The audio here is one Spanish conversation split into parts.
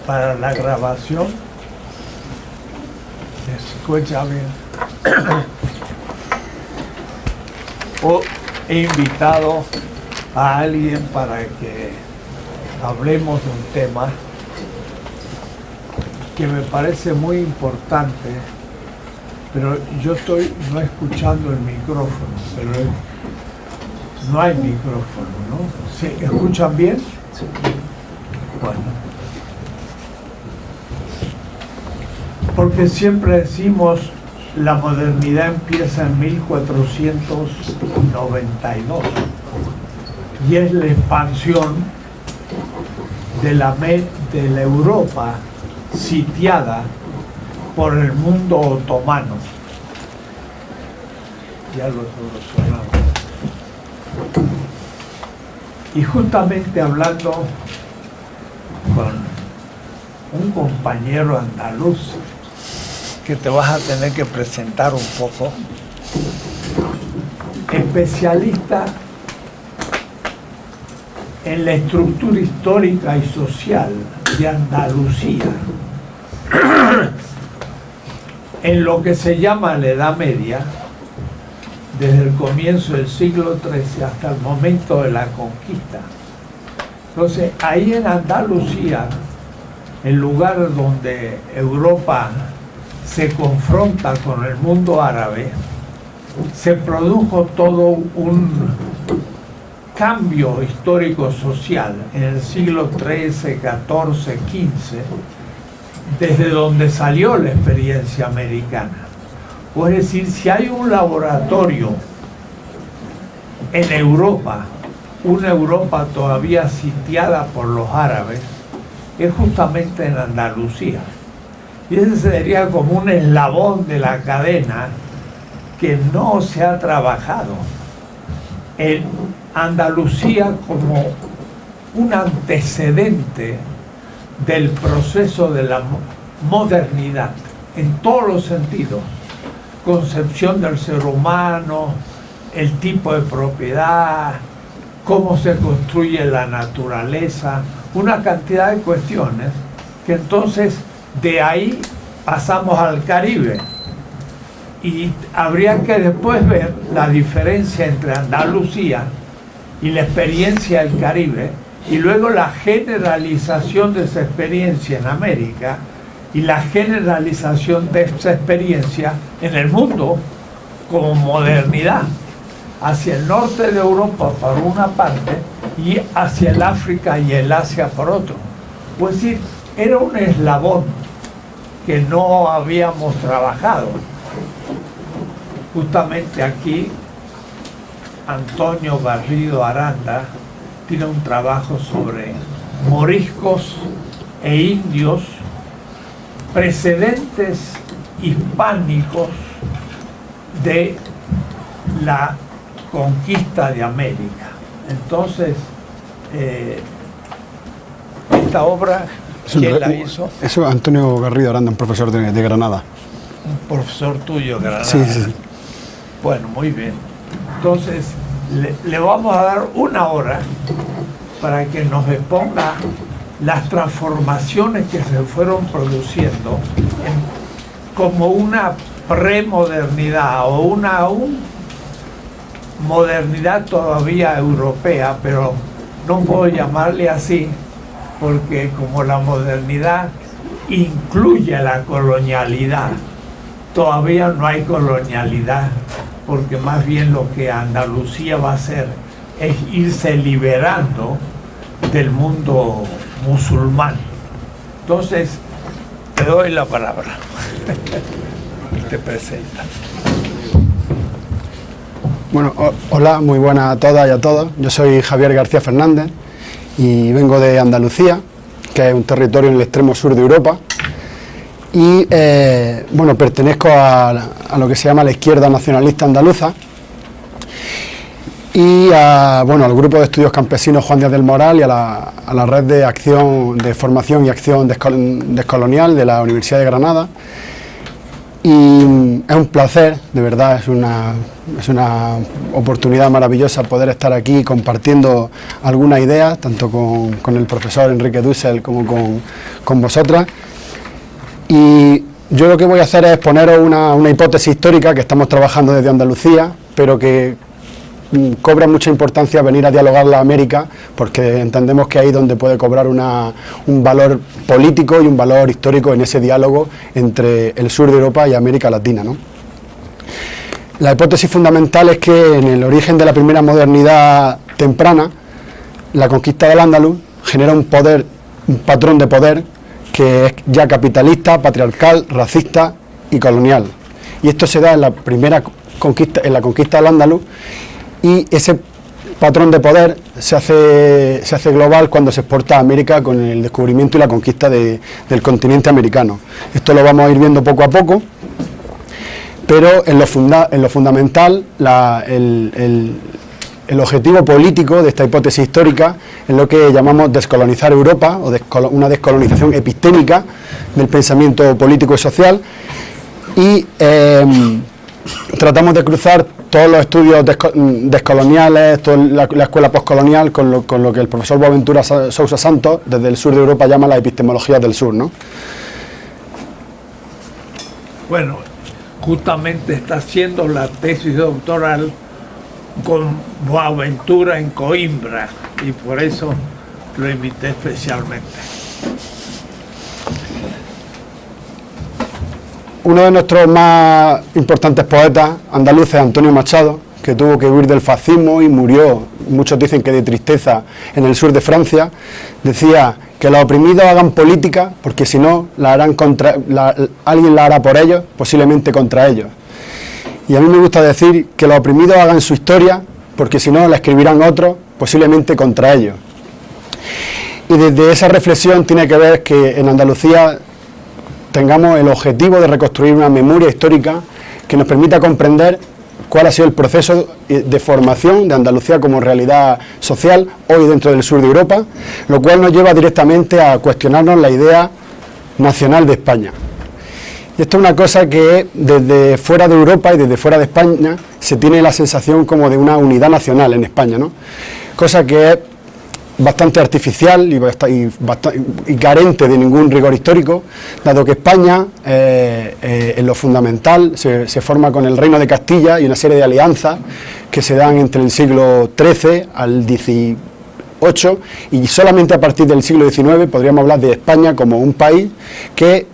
para la grabación. ¿Se escucha bien? He invitado a alguien para que hablemos de un tema que me parece muy importante, pero yo estoy no escuchando el micrófono, pero no hay micrófono, ¿no? ¿Sí? ¿Escuchan bien? Sí. Bueno. Porque siempre decimos la modernidad empieza en 1492 y es la expansión de la Europa sitiada por el mundo otomano. Ya lo solucionamos. Y justamente hablando con un compañero andaluz que te vas a tener que presentar un poco, especialista en la estructura histórica y social de Andalucía, en lo que se llama la Edad Media, desde el comienzo del siglo XIII hasta el momento de la conquista. Entonces, ahí en Andalucía, el lugar donde Europa se confronta con el mundo árabe, se produjo todo un cambio histórico-social en el siglo XIII, XIV, XV, desde donde salió la experiencia americana. Es decir, si hay un laboratorio en Europa, una Europa todavía sitiada por los árabes, es justamente en Andalucía. Y ese sería como un eslabón de la cadena que no se ha trabajado. En Andalucía como un antecedente del proceso de la modernidad, en todos los sentidos. Concepción del ser humano, el tipo de propiedad, cómo se construye la naturaleza, una cantidad de cuestiones que entonces de ahí pasamos al Caribe. Y habría que después ver la diferencia entre Andalucía y la experiencia del Caribe, y luego la generalización de esa experiencia en América y la generalización de esa experiencia en el mundo como modernidad, hacia el norte de Europa por una parte y hacia el África y el Asia por otro. Es decir, era un eslabón que no habíamos trabajado. Justamente aquí Antonio Garrido Aranda tiene un trabajo sobre moriscos e indios, precedentes hispánicos de la conquista de América. Entonces, esta obra, ¿quién la hizo? Eso es Antonio Garrido Aranda, un profesor de Granada. Un profesor tuyo, Granada. Sí, sí. Bueno, muy bien. Entonces, le vamos a dar una hora para que nos exponga las transformaciones que se fueron produciendo como una premodernidad o una modernidad todavía europea, pero no puedo llamarle así porque como la modernidad incluye la colonialidad, todavía no hay colonialidad, porque más bien lo que Andalucía va a hacer es irse liberando del mundo musulmán. Entonces, te doy la palabra y te presenta. Bueno, hola, muy buenas a todas y a todos. Yo soy Javier García Fernández y vengo de Andalucía, que es un territorio en el extremo sur de Europa. Y bueno, pertenezco a lo que se llama la izquierda nacionalista andaluza y bueno, al grupo de estudios campesinos Juan Díaz del Moral y a la red de acción de formación y acción descolonial de la Universidad de Granada. Y es un placer, de verdad, es una oportunidad maravillosa poder estar aquí compartiendo algunas ideas, tanto con el profesor Enrique Dussel como con vosotras. Y yo lo que voy a hacer es exponeros una hipótesis histórica que estamos trabajando desde Andalucía, pero que cobra mucha importancia venir a dialogarla a América, porque entendemos que ahí es donde puede cobrar un valor político y un valor histórico en ese diálogo entre el sur de Europa y América Latina, ¿no? La hipótesis fundamental es que en el origen de la primera modernidad temprana, la conquista del Andaluz genera un patrón de poder que es ya capitalista, patriarcal, racista y colonial. Y esto se da en la primera conquista, en la conquista del Andaluz, y ese patrón de poder se hace global cuando se exporta a América con el descubrimiento y la conquista del continente americano. Esto lo vamos a ir viendo poco a poco, pero en lo fundamental, el objetivo político de esta hipótesis histórica es lo que llamamos descolonizar Europa, o una descolonización epistémica del pensamiento político y social, y tratamos de cruzar todos los estudios descoloniales, toda la escuela postcolonial, con lo que el profesor Boaventura Sousa Santos, desde el sur de Europa, llama la epistemología del sur, ¿no? Bueno, justamente está haciendo la tesis doctoral con Boaventura en Coimbra, y por eso lo invité especialmente. Uno de nuestros más importantes poetas andaluces, Antonio Machado, que tuvo que huir del fascismo y murió, muchos dicen que de tristeza, en el sur de Francia, decía que los oprimidos hagan política, porque si no, alguien la hará por ellos, posiblemente contra ellos. Y a mí me gusta decir que los oprimidos hagan su historia, porque si no, la escribirán otros, posiblemente contra ellos. Y desde esa reflexión tiene que ver que en Andalucía tengamos el objetivo de reconstruir una memoria histórica que nos permita comprender cuál ha sido el proceso de formación de Andalucía como realidad social hoy dentro del sur de Europa, lo cual nos lleva directamente a cuestionarnos la idea nacional de España. Y esto es una cosa que desde fuera de Europa y desde fuera de España se tiene la sensación como de una unidad nacional en España, ¿no? Cosa que es bastante artificial y carente de ningún rigor histórico, dado que España, en lo fundamental, se forma con el Reino de Castilla y una serie de alianzas que se dan entre el siglo XIII al XVIII, y solamente a partir del siglo XIX podríamos hablar de España como un país que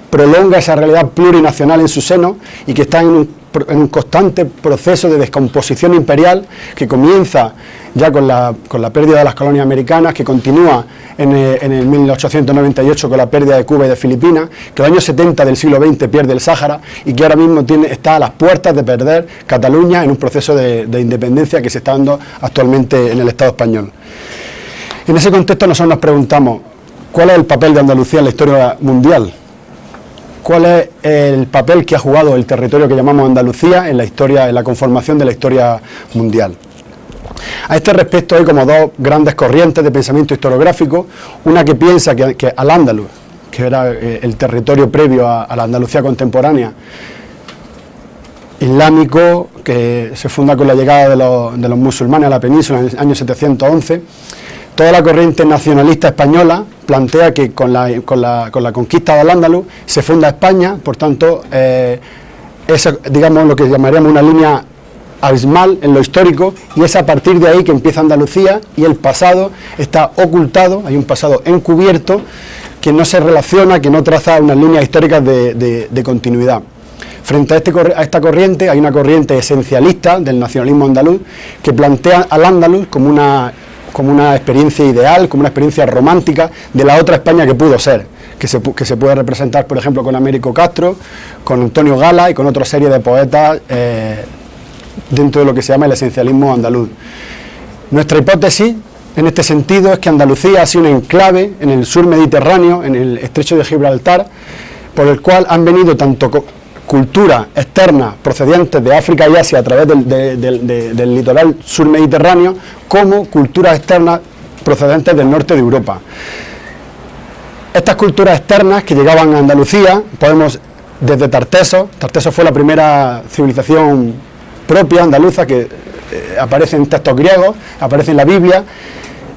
prolonga esa realidad plurinacional en su seno y que está en un constante proceso de descomposición imperial que comienza ya con la pérdida de las colonias americanas, que continúa en el 1898 con la pérdida de Cuba y de Filipinas, que en los años 70 del siglo XX pierde el Sáhara y que ahora mismo está a las puertas de perder Cataluña en un proceso de independencia que se está dando actualmente en el Estado español. En ese contexto nosotros nos preguntamos, ¿cuál es el papel de Andalucía en la historia mundial? ¿Cuál es el papel que ha jugado el territorio que llamamos Andalucía en la conformación de la historia mundial? A este respecto hay como dos grandes corrientes de pensamiento historiográfico, una que piensa que Al-Ándalus, que era el territorio previo a la Andalucía contemporánea, islámico, que se funda con la llegada de los musulmanes a la península en el año 711, toda la corriente nacionalista española plantea que con la conquista del Al-Ándalus se funda España, por tanto, es, digamos, lo que llamaríamos una línea abismal en lo histórico, y es a partir de ahí que empieza Andalucía, y el pasado está ocultado, hay un pasado encubierto que no se relaciona, que no traza unas líneas históricas de continuidad. Frente a esta corriente hay una corriente esencialista del nacionalismo andaluz que plantea al Andaluz como una experiencia ideal, como una experiencia romántica de la otra España que pudo ser, que se puede representar, por ejemplo, con Américo Castro, con Antonio Gala y con otra serie de poetas dentro de lo que se llama el esencialismo andaluz. Nuestra hipótesis en este sentido es que Andalucía ha sido un enclave en el sur mediterráneo, en el estrecho de Gibraltar, por el cual han venido tanto culturas externas procedentes de África y Asia a través del litoral sur mediterráneo, como culturas externas procedentes del norte de Europa. Estas culturas externas que llegaban a Andalucía podemos desde Tartesos. Tartesos fue la primera civilización propia andaluza que aparece en textos griegos, aparece en la Biblia,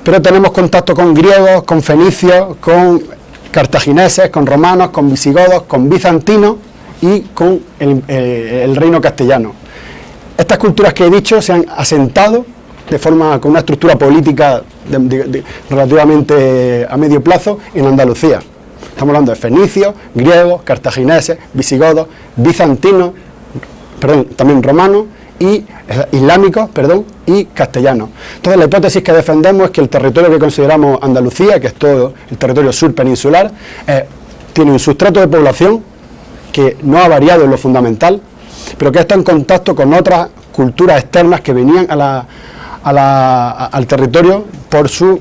pero tenemos contacto con griegos, con fenicios, con cartagineses, con romanos, con visigodos, con bizantinos y con el reino castellano. Estas culturas que he dicho se han asentado de forma con una estructura política relativamente a medio plazo en Andalucía. Estamos hablando de fenicios, griegos, cartagineses, visigodos, bizantinos, también romanos, y islámicos, y castellanos. Entonces la hipótesis que defendemos es que el territorio que consideramos Andalucía, que es todo el territorio sur peninsular, tiene un sustrato de población que no ha variado en lo fundamental, pero que está en contacto con otras culturas externas que venían al territorio por su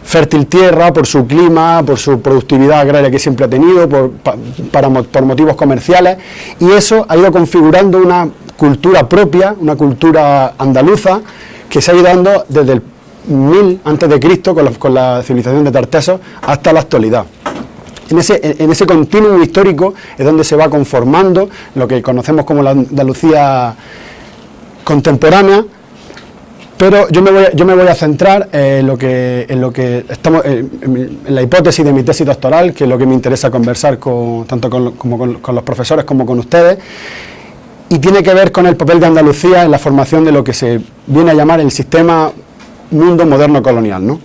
fértil tierra, por su clima, por su productividad agraria que siempre ha tenido, por motivos comerciales, y eso ha ido configurando una cultura propia, una cultura andaluza, que se ha ido dando desde el 1000 a.C. con la civilización de Tartesos hasta la actualidad. En ese continuum histórico es donde se va conformando lo que conocemos como la Andalucía contemporánea. Pero yo me voy a centrar en lo que estamos en la hipótesis de mi tesis doctoral, que es lo que me interesa conversar tanto con los profesores como con ustedes, y tiene que ver con el papel de Andalucía en la formación de lo que se viene a llamar el sistema mundo moderno colonial, ¿no?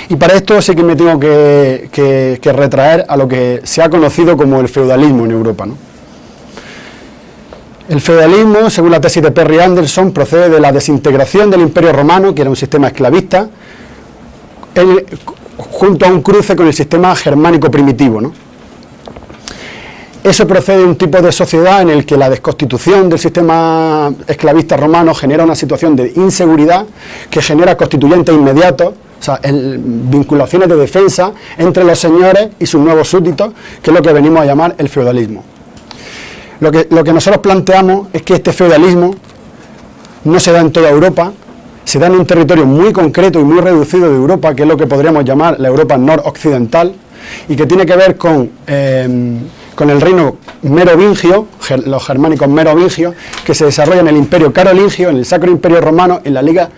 Y para esto sí que me tengo que retraer a lo que se ha conocido como el feudalismo en Europa, ¿no? El feudalismo, según la tesis de Perry Anderson, procede de la desintegración del Imperio Romano, que era un sistema esclavista, junto a un cruce con el sistema germánico primitivo, ¿no? Eso procede de un tipo de sociedad en el que la desconstitución del sistema esclavista romano genera una situación de inseguridad que genera constituyentes inmediatos, o sea, vinculaciones de defensa entre los señores y sus nuevos súbditos, que es lo que venimos a llamar el feudalismo. Lo que nosotros planteamos es que este feudalismo no se da en toda Europa, se da en un territorio muy concreto y muy reducido de Europa, que es lo que podríamos llamar la Europa noroccidental, y que tiene que ver con el reino merovingio, los germánicos merovingios, que se desarrolla en el imperio carolingio, en el Sacro Imperio Romano, en la Liga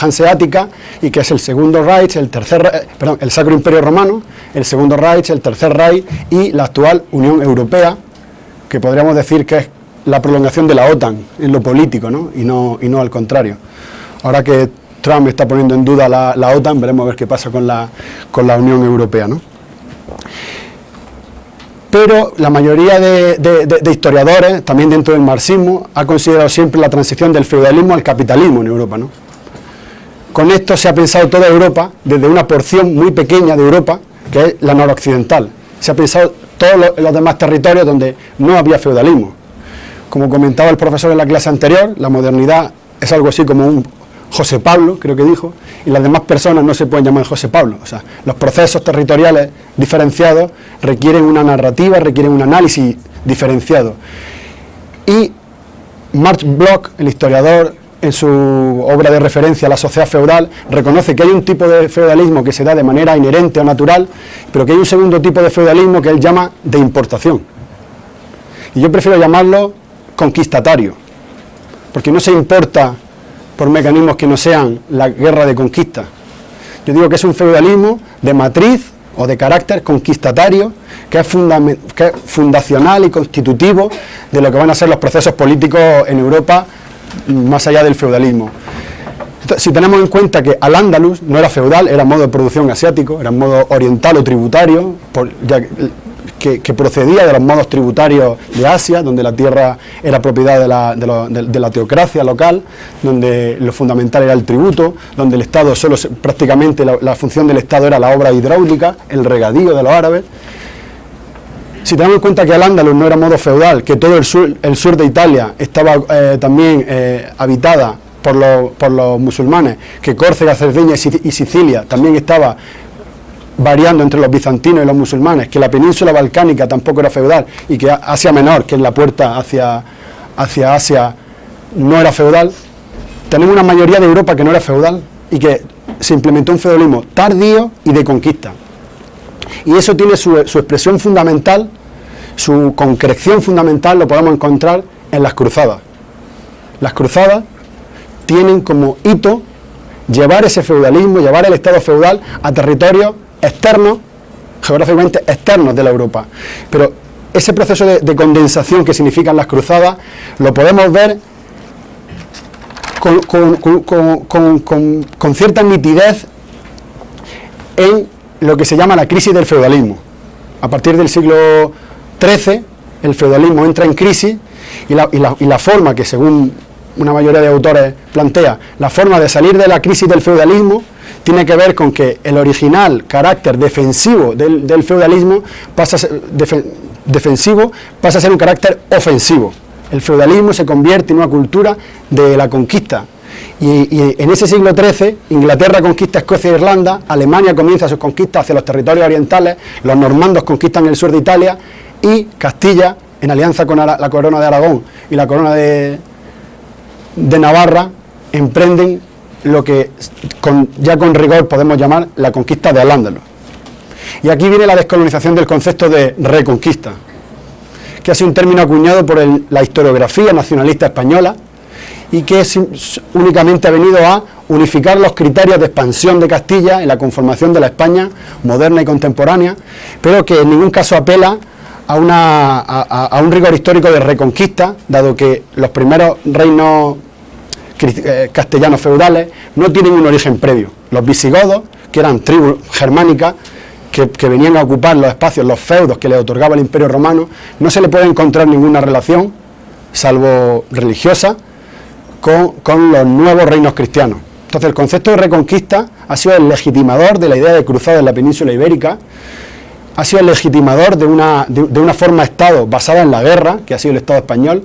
Hanseática, y que es el segundo Reich, el Sacro Imperio Romano, el segundo Reich, el tercer Reich y la actual Unión Europea, que podríamos decir que es la prolongación de la OTAN en lo político, ¿no? Y no al contrario. Ahora que Trump está poniendo en duda la OTAN, veremos a ver qué pasa con la Unión Europea, ¿no? Pero la mayoría de historiadores, también dentro del marxismo, ha considerado siempre la transición del feudalismo al capitalismo en Europa, ¿no? Con esto se ha pensado toda Europa, desde una porción muy pequeña de Europa, que es la noroccidental. Se ha pensado todos los demás territorios donde no había feudalismo. Como comentaba el profesor en la clase anterior, la modernidad es algo así como un José Pablo, creo que dijo, y las demás personas no se pueden llamar José Pablo. O sea, los procesos territoriales diferenciados requieren una narrativa, requieren un análisis diferenciado. Y Max Bloch, el historiador, en su obra de referencia La sociedad feudal, reconoce que hay un tipo de feudalismo que se da de manera inherente o natural, pero que hay un segundo tipo de feudalismo que él llama de importación. Y yo prefiero llamarlo conquistatario, porque no se importa por mecanismos que no sean la guerra de conquista. Yo digo que es un feudalismo de matriz o de carácter conquistatario, que es fundacional y constitutivo de lo que van a ser los procesos políticos en Europa, más allá del feudalismo. Entonces, si tenemos en cuenta que Al-Ándalus no era feudal, era modo de producción asiático, era modo oriental o tributario, que procedía de los modos tributarios de Asia, donde la tierra era propiedad de la teocracia local, donde lo fundamental era el tributo, donde el Estado prácticamente la función del Estado era la obra hidráulica, el regadío de los árabes. Si tenemos en cuenta que Al-Ándalus no era modo feudal, que todo el sur de Italia estaba también habitada por los musulmanes, que Córcega, Cerdeña y Sicilia también estaba variando entre los bizantinos y los musulmanes, que la península balcánica tampoco era feudal y que Asia Menor, que es la puerta hacia Asia, no era feudal, tenemos una mayoría de Europa que no era feudal y que se implementó un feudalismo tardío y de conquista. Y eso tiene su expresión fundamental, su concreción fundamental, lo podemos encontrar en las cruzadas. Las cruzadas tienen como hito llevar ese feudalismo, llevar el Estado feudal a territorios externos, geográficamente externos de la Europa. Pero ese proceso de condensación que significan las cruzadas lo podemos ver con cierta nitidez en lo que se llama la crisis del feudalismo. A partir del siglo XIII el feudalismo entra en crisis y la forma que, según una mayoría de autores plantea, la forma de salir de la crisis del feudalismo tiene que ver con que el original carácter defensivo del feudalismo pasa a ser un carácter ofensivo. El feudalismo se convierte en una cultura de la conquista. Y en ese siglo XIII, Inglaterra conquista Escocia e Irlanda, Alemania comienza sus conquistas hacia los territorios orientales, los normandos conquistan el sur de Italia y Castilla, en alianza con la corona de Aragón y la corona de Navarra, emprenden lo que ya con rigor podemos llamar la conquista de Al-Ándalus. Y aquí viene la descolonización del concepto de reconquista, que ha sido un término acuñado por la historiografía nacionalista española y que únicamente ha venido a unificar los criterios de expansión de Castilla en la conformación de la España moderna y contemporánea, pero que en ningún caso apela a un rigor histórico de reconquista, dado que los primeros reinos castellanos feudales no tienen un origen previo. Los visigodos, que eran tribus germánicas, que venían a ocupar los espacios, los feudos que les otorgaba el Imperio Romano, no se le puede encontrar ninguna relación, salvo religiosa, con los nuevos reinos cristianos. Entonces el concepto de reconquista ha sido el legitimador de la idea de cruzada en la península ibérica, ha sido el legitimador de una forma de Estado basada en la guerra, que ha sido el Estado español,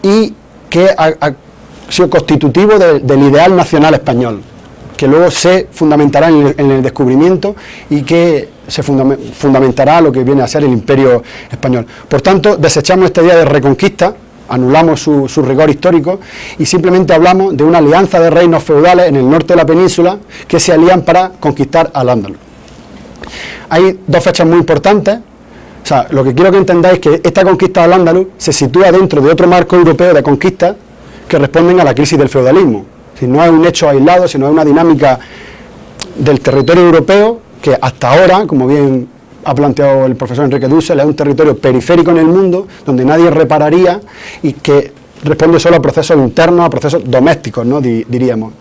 y que ha sido constitutivo del ideal nacional español, que luego se fundamentará en el descubrimiento y que se fundamentará lo que viene a ser el Imperio español. Por tanto, desechamos esta idea de reconquista, anulamos su rigor histórico y simplemente hablamos de una alianza de reinos feudales en el norte de la península que se alían para conquistar Al-Ándalus. Hay dos fechas muy importantes. O sea, lo que quiero que entendáis es que esta conquista de Al-Ándalus se sitúa dentro de otro marco europeo de conquista que responden a la crisis del feudalismo. Si no es un hecho aislado, sino es una dinámica del territorio europeo que hasta ahora, como bien ha planteado el profesor Enrique Dussel, es un territorio periférico en el mundo donde nadie repararía y que responde solo a procesos internos, a procesos domésticos, ¿no? Diríamos.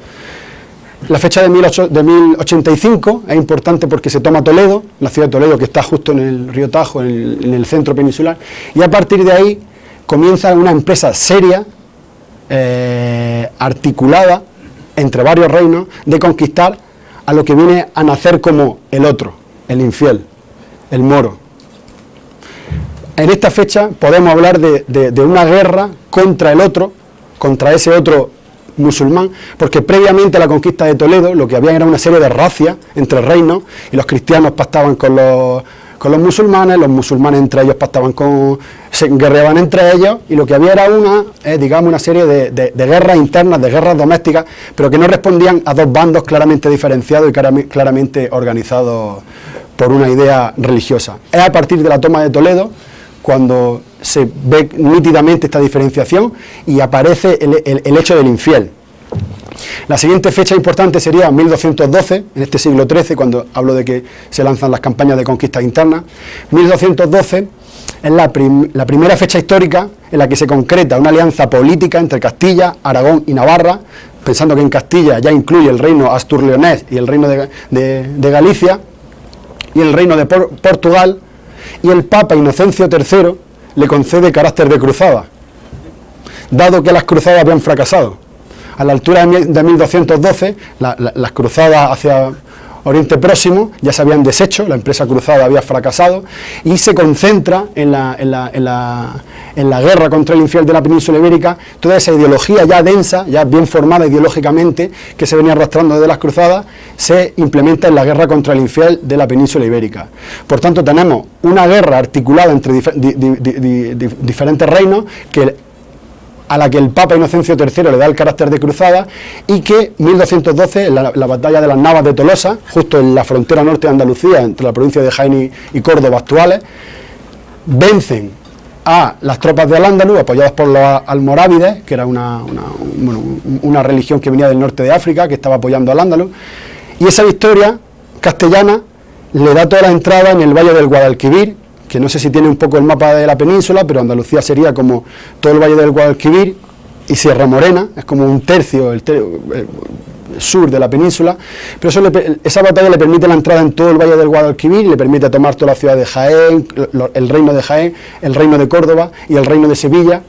La fecha de 1085 es importante porque se toma Toledo, la ciudad de Toledo, que está justo en el río Tajo, en el centro peninsular, y a partir de ahí comienza una empresa seria, articulada entre varios reinos, de conquistar a lo que viene a nacer como el otro, el infiel, el moro. En esta fecha podemos hablar de una guerra contra el otro, contra ese otro musulmán, porque previamente a la conquista de Toledo lo que había era una serie de racias entre reinos, y los cristianos pactaban con los musulmanes entre ellos pactaban se guerreaban entre ellos, y lo que había era digamos, una serie de guerras internas, de guerras domésticas, pero que no respondían a dos bandos claramente diferenciados y claramente organizados por una idea religiosa. Es a partir de la toma de Toledo cuando se ve nítidamente esta diferenciación y aparece el hecho del infiel. La siguiente fecha importante sería 1212, en este siglo XIII, cuando hablo de que se lanzan las campañas de conquista internas. 1212 es la primera fecha histórica en la que se concreta una alianza política entre Castilla, Aragón y Navarra, pensando que en Castilla ya incluye el reino astur-leonés y el reino de Galicia y el reino de Portugal, y el Papa Inocencio III le concede carácter de cruzada, dado que las cruzadas habían fracasado. A la altura de 1212, las cruzadas hacia Oriente Próximo ya se habían deshecho, la empresa cruzada había fracasado, y se concentra en la guerra contra el infiel de la península ibérica toda esa ideología ya densa, ya bien formada ideológicamente, que se venía arrastrando desde las cruzadas, se implementa en la guerra contra el infiel de la península ibérica. Por tanto, tenemos una guerra articulada entre diferentes reinos que a la que el Papa Inocencio III le da el carácter de cruzada, y que 1212, la batalla de las Navas de Tolosa, justo en la frontera norte de Andalucía, entre la provincia de Jaén y Córdoba actuales, vencen a las tropas de Al-Ándalus, apoyadas por los almorávides, que era una religión que venía del norte de África, que estaba apoyando a Al-Ándalus, y esa victoria castellana le da toda la entrada en el valle del Guadalquivir, que no sé si tiene un poco el mapa de la península, pero Andalucía sería como todo el valle del Guadalquivir y Sierra Morena, es como un tercio, el sur de la península, pero esa batalla le permite la entrada en todo el valle del Guadalquivir, le permite tomar toda la ciudad de Jaén, el reino de Jaén, el reino de Córdoba y el reino de Sevilla,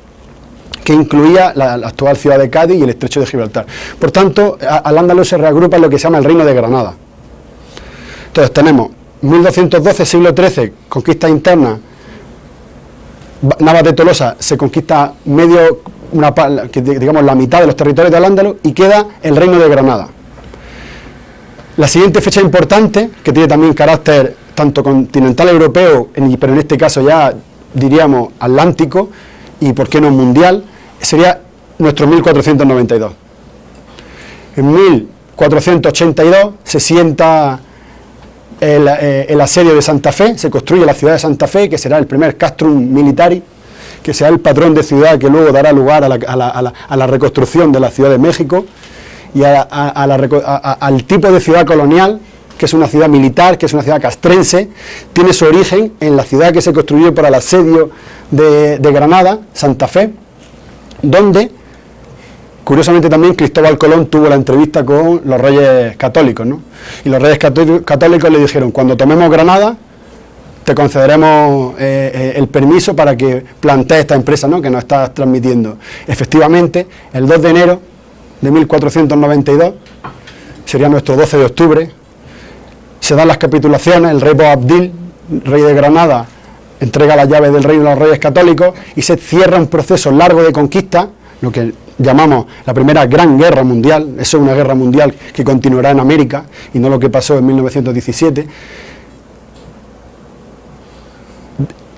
que incluía la actual ciudad de Cádiz y el estrecho de Gibraltar. Por tanto, Al-Ándalus se reagrupa en lo que se llama el reino de Granada. Entonces tenemos 1212, siglo XIII, conquista interna, Navas de Tolosa se conquista digamos la mitad de los territorios de Al-Ándalus, y queda el reino de Granada. La siguiente fecha importante, que tiene también carácter tanto continental europeo, pero en este caso ya diríamos atlántico, y por qué no mundial, sería nuestro 1492. En 1482 se sienta el asedio de Santa Fe, se construye la ciudad de Santa Fe, que será el primer castrum militari, que será el patrón de ciudad que luego dará lugar a la reconstrucción de la Ciudad de México y al tipo de ciudad colonial, que es una ciudad militar, que es una ciudad castrense. Tiene su origen en la ciudad que se construyó para el asedio de Granada, Santa Fe, donde curiosamente también Cristóbal Colón tuvo la entrevista con los reyes católicos, ¿no? Y los reyes católicos le dijeron: cuando tomemos Granada, te concederemos el permiso para que plantees esta empresa, ¿no?, que nos estás transmitiendo. Efectivamente, el 2 de enero de 1492, sería nuestro 12 de octubre, se dan las capitulaciones, el rey Boabdil, rey de Granada, entrega las llaves del reino a los reyes católicos, y se cierra un proceso largo de conquista, lo que llamamos la primera gran guerra mundial. Eso es una guerra mundial que continuará en América, y no lo que pasó en 1917.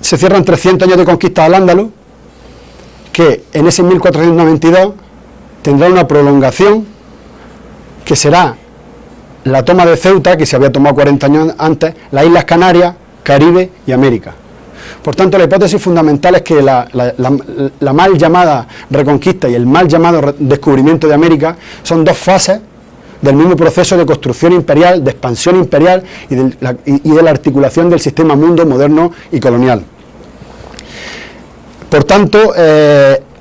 Se cierran 300 años de conquista al Al-Ándalus, que en ese 1492 tendrá una prolongación, que será la toma de Ceuta, que se había tomado 40 años antes, las Islas Canarias, Caribe y América. Por tanto, la hipótesis fundamental es que la mal llamada reconquista y el mal llamado descubrimiento de América son dos fases del mismo proceso de construcción imperial, de expansión imperial y de la articulación del sistema mundo moderno y colonial. Por tanto,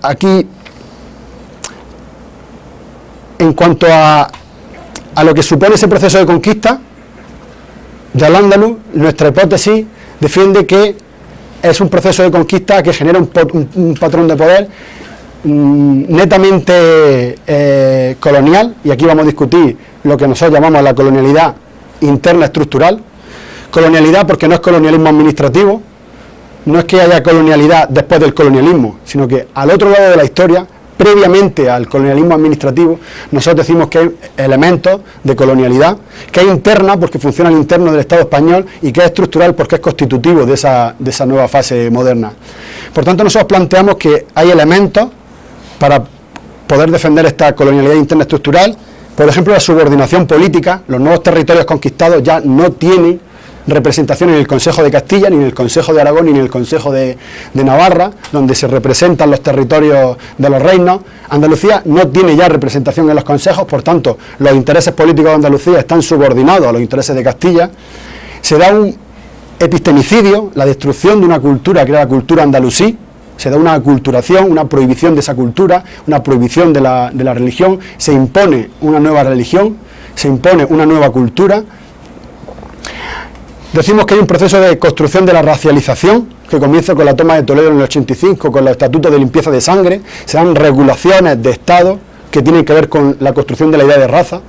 aquí, en cuanto a lo que supone ese proceso de conquista de Al-Ándalus, nuestra hipótesis defiende que es un proceso de conquista que genera un patrón de poder netamente colonial, y aquí vamos a discutir lo que nosotros llamamos la colonialidad interna estructural. Colonialidad porque no es colonialismo administrativo, no es que haya colonialidad después del colonialismo, sino que al otro lado de la historia, previamente al colonialismo administrativo, nosotros decimos que hay elementos de colonialidad, que es interna porque funciona al interno del Estado español, y que es estructural porque es constitutivo de esa nueva fase moderna. Por tanto, nosotros planteamos que hay elementos para poder defender esta colonialidad interna estructural. Por ejemplo, la subordinación política. Los nuevos territorios conquistados ya no tienen representación en el Consejo de Castilla, ni en el Consejo de Aragón, ni en el Consejo de Navarra, donde se representan los territorios de los reinos. Andalucía no tiene ya representación en los consejos, por tanto, los intereses políticos de Andalucía están subordinados a los intereses de Castilla. Se da un epistemicidio, la destrucción de una cultura que era la cultura andalusí. Se da una aculturación, una prohibición de esa cultura, una prohibición de la religión. Se impone una nueva religión, se impone una nueva cultura. Decimos que hay un proceso de construcción de la racialización que comienza con la toma de Toledo en el 85, con los estatutos de limpieza de sangre. Se dan regulaciones de Estado que tienen que ver con la construcción de la idea de raza,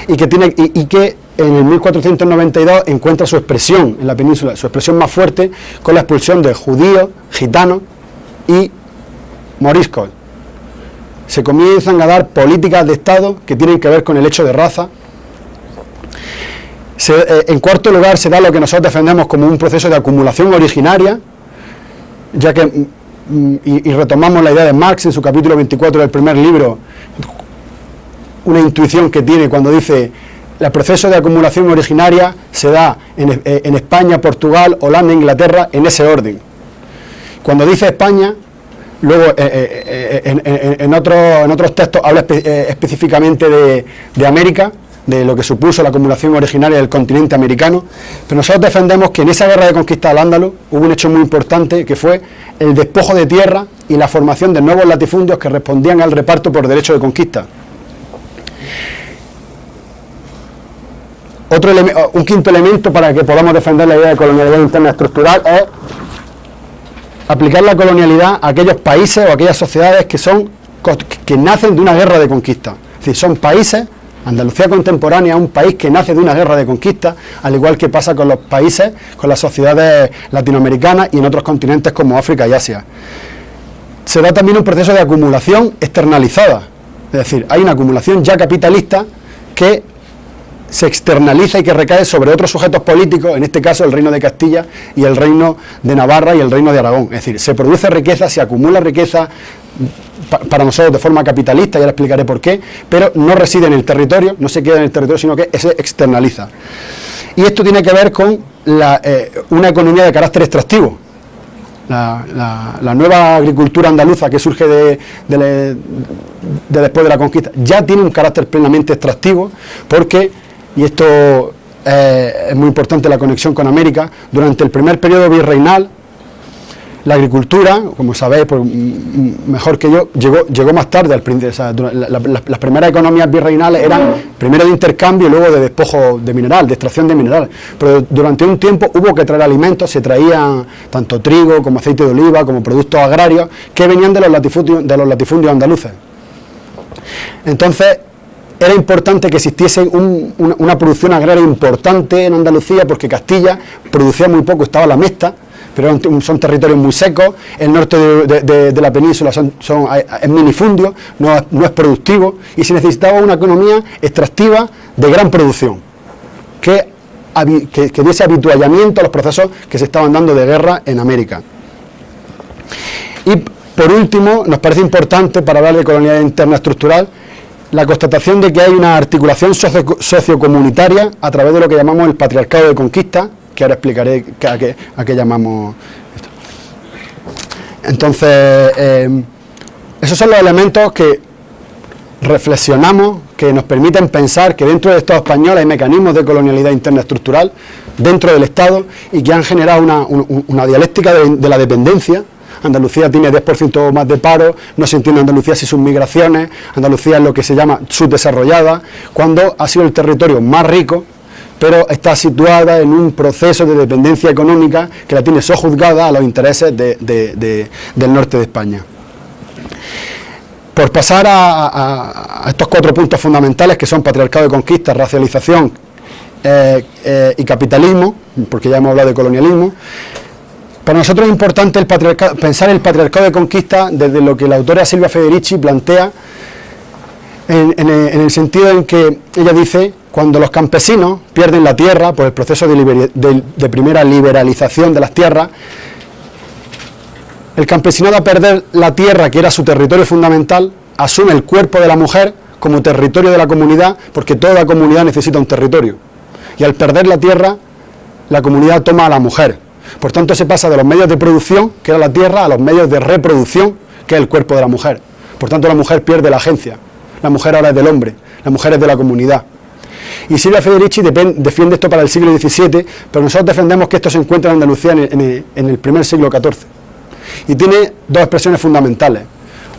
y que en el 1492 encuentra su expresión en la península, su expresión más fuerte, con la expulsión de judíos, gitanos y moriscos. Se comienzan a dar políticas de Estado que tienen que ver con el hecho de raza. En cuarto lugar, se da lo que nosotros defendemos como un proceso de acumulación originaria, ya que y retomamos la idea de Marx en su capítulo 24 del primer libro, una intuición que tiene cuando dice: el proceso de acumulación originaria se da en España, Portugal, Holanda, Inglaterra, en ese orden. Cuando dice España, luego en otros textos habla específicamente de América, de lo que supuso la acumulación originaria del continente americano, pero nosotros defendemos que en esa guerra de conquista al Andaluz hubo un hecho muy importante, que fue el despojo de tierra y la formación de nuevos latifundios que respondían al reparto por derecho de conquista. Un quinto elemento para que podamos defender la idea de colonialidad interna estructural es aplicar la colonialidad a aquellos países o aquellas sociedades que nacen de una guerra de conquista. Es decir, son países. Andalucía contemporánea es un país que nace de una guerra de conquista, al igual que pasa con los países, con las sociedades latinoamericanas y en otros continentes como África y Asia. Se da también un proceso de acumulación externalizada, es decir, hay una acumulación ya capitalista que se externaliza y que recae sobre otros sujetos políticos, en este caso el Reino de Castilla y el Reino de Navarra y el Reino de Aragón. Es decir, se produce riqueza, se acumula riqueza para nosotros de forma capitalista, ya le explicaré por qué, pero no reside en el territorio, no se queda en el territorio, sino que se externaliza. Y esto tiene que ver con una economía de carácter extractivo. La nueva agricultura andaluza que surge de después de la conquista ya tiene un carácter plenamente extractivo, porque, y esto es muy importante, la conexión con América, durante el primer periodo virreinal, la agricultura, como sabéis, pues, mejor que yo, llegó más tarde al principio. O sea, las primeras economías virreinales eran primero de intercambio y luego de despojo de mineral, de extracción de mineral. Pero durante un tiempo hubo que traer alimentos, se traían tanto trigo como aceite de oliva, como productos agrarios, que venían de los latifundios andaluces. Entonces, era importante que existiese una producción agraria importante en Andalucía, porque Castilla producía muy poco, estaba la mesta, pero son territorios muy secos. El norte de la península es minifundio, no es productivo, y se necesitaba una economía extractiva de gran producción, que diese habituallamiento a los procesos que se estaban dando de guerra en América. Y por último, nos parece importante, para hablar de colonialidad interna estructural, la constatación de que hay una articulación sociocomunitaria a través de lo que llamamos el patriarcado de conquista, que ahora explicaré a qué llamamos esto. Entonces, esos son los elementos que reflexionamos, que nos permiten pensar que dentro del Estado español hay mecanismos de colonialidad interna estructural dentro del Estado, y que han generado una dialéctica de la dependencia. Andalucía tiene 10% más de paro, no se entiende Andalucía sin sus migraciones, Andalucía es lo que se llama subdesarrollada, cuando ha sido el territorio más rico, pero está situada en un proceso de dependencia económica que la tiene sojuzgada a los intereses del norte de España. Por pasar a estos 4 puntos fundamentales, que son patriarcado de conquista, racialización y capitalismo, porque ya hemos hablado de colonialismo. Para nosotros es importante pensar el patriarcado de conquista desde lo que la autora Silvia Federici plantea, en el sentido en que ella dice: cuando los campesinos pierden la tierra por el proceso de primera liberalización de las tierras, el campesinado, a perder la tierra, que era su territorio fundamental, asume el cuerpo de la mujer como territorio de la comunidad, porque toda comunidad necesita un territorio. Y al perder la tierra, la comunidad toma a la mujer. Por tanto, se pasa de los medios de producción, que era la tierra, a los medios de reproducción, que es el cuerpo de la mujer. Por tanto, la mujer pierde la agencia. La mujer ahora es del hombre, la mujer es de la comunidad. Y Silvia Federici defiende esto para el siglo XVII, pero nosotros defendemos que esto se encuentra en Andalucía en el primer siglo XIV. Y tiene 2 expresiones fundamentales.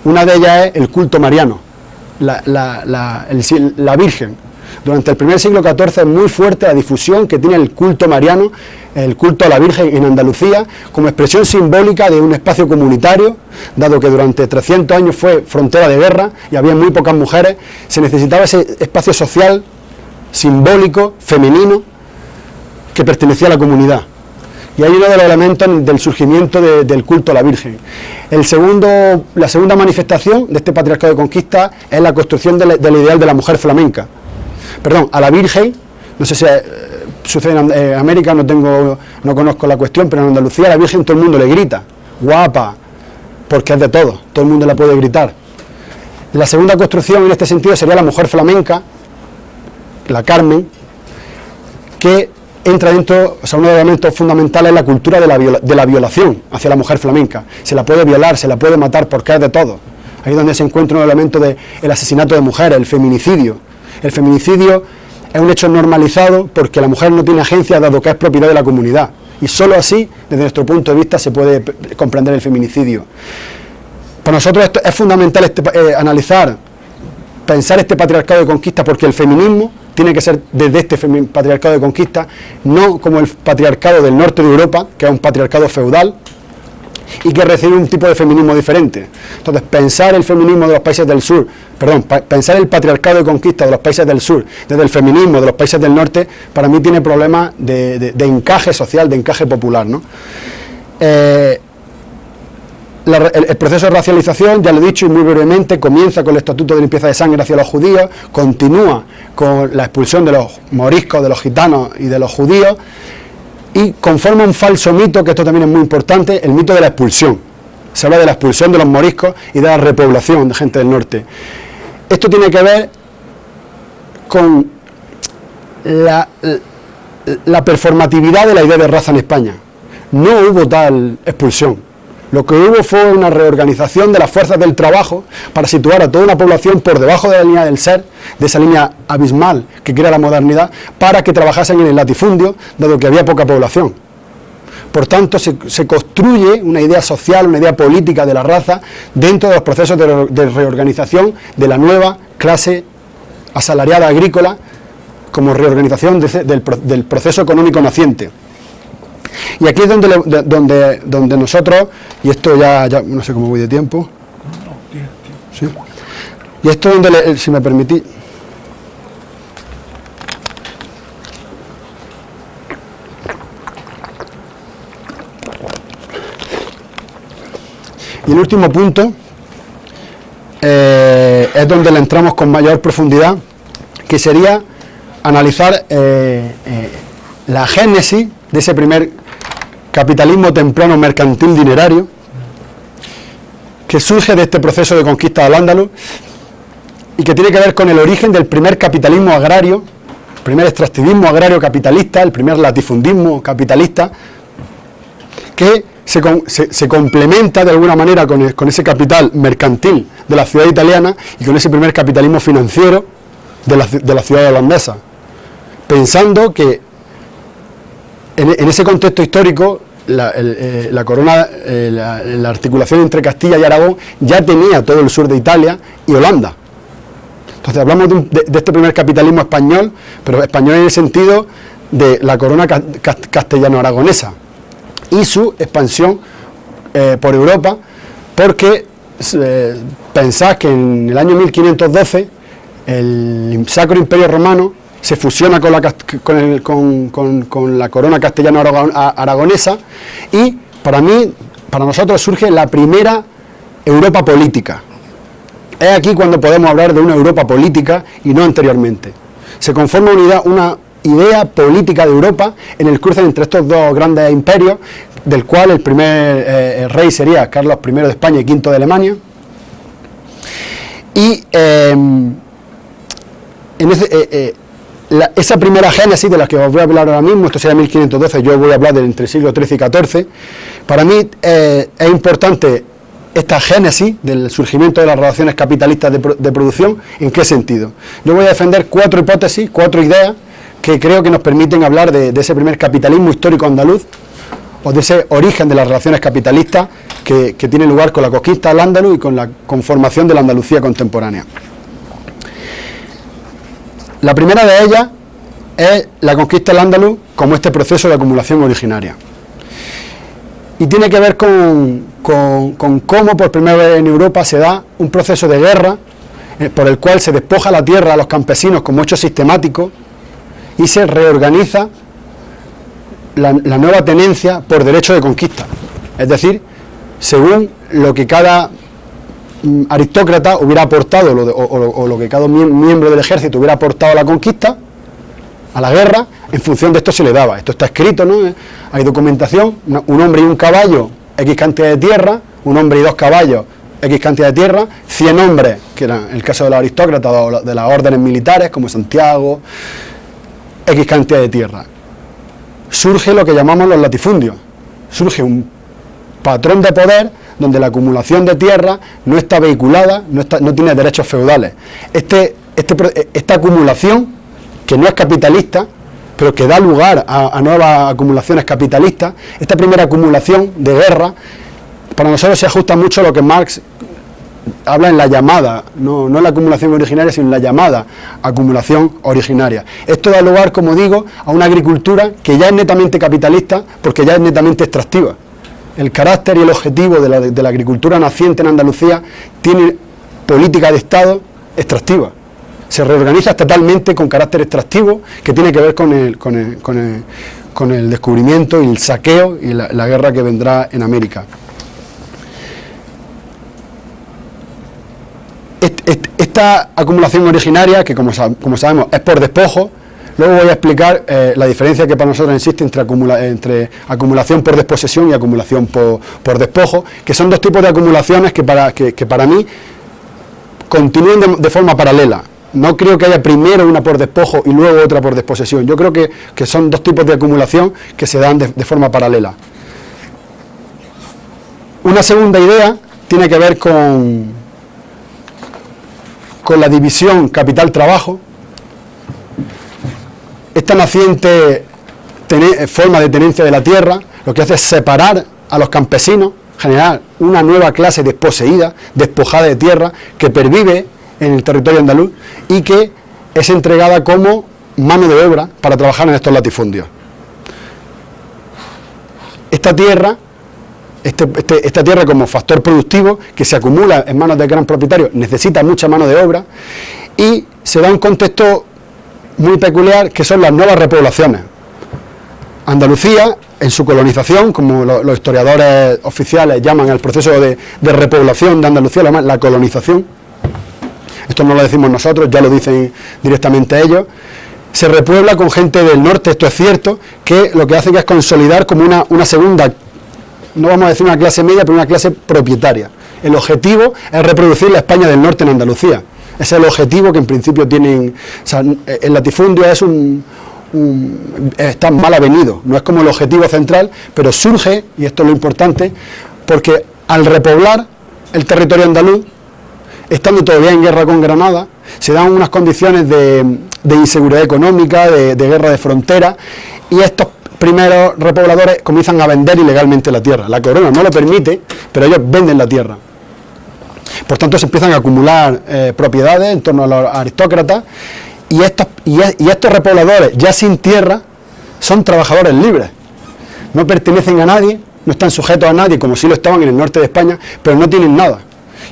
Una de ellas es el culto mariano, la Virgen. Durante el primer siglo XIV es muy fuerte la difusión que tiene el culto mariano, el culto a la Virgen en Andalucía, como expresión simbólica de un espacio comunitario, dado que durante 300 años fue frontera de guerra y había muy pocas mujeres. Se necesitaba ese espacio social, simbólico, femenino, que pertenecía a la comunidad. Y hay uno de los elementos del surgimiento del culto a la Virgen. La segunda manifestación de este patriarcado de conquista es la construcción del ideal de la mujer flamenca. Perdón, a la Virgen, no sé si sucede en América, no conozco la cuestión, pero en Andalucía a la Virgen todo el mundo le grita: guapa, porque es de todos, todo el mundo la puede gritar. La segunda construcción en este sentido sería la mujer flamenca, la Carmen, que entra dentro, o sea, uno de los elementos fundamentales es la cultura de la violación hacia la mujer flamenca. Se la puede violar, se la puede matar porque es de todos. Ahí es donde se encuentra un elemento del asesinato de mujeres, el feminicidio. El feminicidio es un hecho normalizado porque la mujer no tiene agencia dado que es propiedad de la comunidad. Y solo así, desde nuestro punto de vista, se puede comprender el feminicidio. Para nosotros esto es fundamental analizar, pensar este patriarcado de conquista, porque el feminismo tiene que ser desde este patriarcado de conquista, no como el patriarcado del norte de Europa, que es un patriarcado feudal, y que recibe un tipo de feminismo diferente. Entonces, pensar el feminismo de los países del sur, pensar el patriarcado de conquista de los países del sur, desde el feminismo de los países del norte, para mí tiene problemas de encaje social, de encaje popular, ¿no? El proceso de racialización, ya lo he dicho y muy brevemente, comienza con el estatuto de limpieza de sangre hacia los judíos, continúa con la expulsión de los moriscos, de los gitanos y de los judíos, y conforma un falso mito, que esto también es muy importante, el mito de la expulsión. Se habla de la expulsión de los moriscos y de la repoblación de gente del norte. Esto tiene que ver con la performatividad de la idea de raza en España. No hubo tal expulsión. Lo que hubo fue una reorganización de las fuerzas del trabajo para situar a toda una población por debajo de la línea del ser, de esa línea abismal que crea la modernidad, para que trabajasen en el latifundio, dado que había poca población. Por tanto, se construye una idea social, una idea política de la raza dentro de los procesos de reorganización de la nueva clase asalariada agrícola, como reorganización del proceso económico naciente. Y aquí es donde nosotros, y esto ya no sé cómo voy de tiempo, ¿sí? Y esto es donde, si me permitís, y el último punto es donde le entramos con mayor profundidad, que sería analizar la génesis de ese primer capitalismo temprano mercantil dinerario que surge de este proceso de conquista al Al-Ándalus y que tiene que ver con el origen del primer capitalismo agrario, el primer extractivismo agrario capitalista, el primer latifundismo capitalista, que se complementa de alguna manera con ese capital mercantil de la ciudad italiana y con ese primer capitalismo financiero de la ciudad holandesa, pensando que en ese contexto histórico, la corona, la articulación entre Castilla y Aragón ya tenía todo el sur de Italia y Holanda. Entonces hablamos de este primer capitalismo español, pero español en el sentido de la corona castellano-aragonesa y su expansión por Europa, porque pensad que en el año 1512 el Sacro Imperio Romano se fusiona con la corona castellano-aragonesa y para nosotros surge la primera Europa política. Es aquí cuando podemos hablar de una Europa política y no anteriormente. Se conforma una idea política de Europa en el cruce entre estos dos grandes imperios, del cual el primer rey sería Carlos I de España y V de Alemania. Y esa primera génesis de la que os voy a hablar ahora mismo, esto será 1512, yo voy a hablar entre el siglo XIII y XIV, para mí es importante esta génesis del surgimiento de las relaciones capitalistas de producción. ¿En qué sentido? Yo voy a defender 4 hipótesis, 4 ideas que creo que nos permiten hablar de ese primer capitalismo histórico andaluz, o de ese origen de las relaciones capitalistas que tiene lugar con la conquista al Andaluz y con la conformación de la Andalucía contemporánea. La primera de ellas es la conquista del Andaluz como este proceso de acumulación originaria. Y tiene que ver con cómo por primera vez en Europa se da un proceso de guerra por el cual se despoja la tierra a los campesinos como hecho sistemático y se reorganiza la nueva tenencia por derecho de conquista. Es decir, según lo que cada aristócrata hubiera aportado o lo que cada miembro del ejército hubiera aportado a la conquista, a la guerra, en función de esto se le daba. Esto está escrito, ¿no? Hay documentación, un hombre y un caballo, X cantidad de tierra, un hombre y 2 caballos, X cantidad de tierra, 100 hombres, que era el caso de los aristócratas o de las órdenes militares, como Santiago, X cantidad de tierra. Surge lo que llamamos los latifundios, surge un patrón de poder donde la acumulación de tierra no está vehiculada, no tiene derechos feudales. Esta acumulación, que no es capitalista, pero que da lugar a nuevas acumulaciones capitalistas, esta primera acumulación de guerra, para nosotros se ajusta mucho a lo que Marx habla en la llamada, no en la acumulación originaria, sino en la llamada acumulación originaria. Esto da lugar, como digo, a una agricultura que ya es netamente capitalista, porque ya es netamente extractiva. El carácter y el objetivo de la agricultura naciente en Andalucía tiene política de Estado extractiva. Se reorganiza estatalmente con carácter extractivo, que tiene que ver con el descubrimiento y el saqueo y la guerra que vendrá en América. Esta acumulación originaria, que como sabemos es por despojo, luego voy a explicar la diferencia que para nosotros existe entre acumulación por desposesión y acumulación por despojo, que son dos tipos de acumulaciones que para mí continúen de forma paralela. No creo que haya primero una por despojo y luego otra por desposesión. Yo creo que son dos tipos de acumulación que se dan de forma paralela. Una segunda idea tiene que ver con la división capital-trabajo. Esta naciente forma de tenencia de la tierra lo que hace es separar a los campesinos, generar una nueva clase desposeída, despojada de tierra, que pervive en el territorio andaluz y que es entregada como mano de obra para trabajar en estos latifundios. Esta tierra como factor productivo que se acumula en manos de gran propietarios necesita mucha mano de obra y se da un contexto muy peculiar que son las nuevas repoblaciones. Andalucía, en su colonización, como los historiadores oficiales llaman al proceso de repoblación de Andalucía, lo llaman la colonización. Esto no lo decimos nosotros, ya lo dicen directamente ellos. Se repuebla con gente del norte, esto es cierto, que lo que hace es consolidar como una segunda, no vamos a decir una clase media, pero una clase propietaria. El objetivo es reproducir la España del norte en Andalucía. Ese es el objetivo que en principio tienen. O sea, el latifundio es está mal avenido, no es como el objetivo central, pero surge, y esto es lo importante, porque al repoblar el territorio andaluz, estando todavía en guerra con Granada, se dan unas condiciones de inseguridad económica, de guerra de frontera, y estos primeros repobladores comienzan a vender ilegalmente la tierra. La corona no lo permite, pero ellos venden la tierra. Por tanto, se empiezan a acumular propiedades en torno a los aristócratas, y estos repobladores, ya sin tierra, son trabajadores libres. No pertenecen a nadie, no están sujetos a nadie, como sí lo estaban en el norte de España, pero no tienen nada.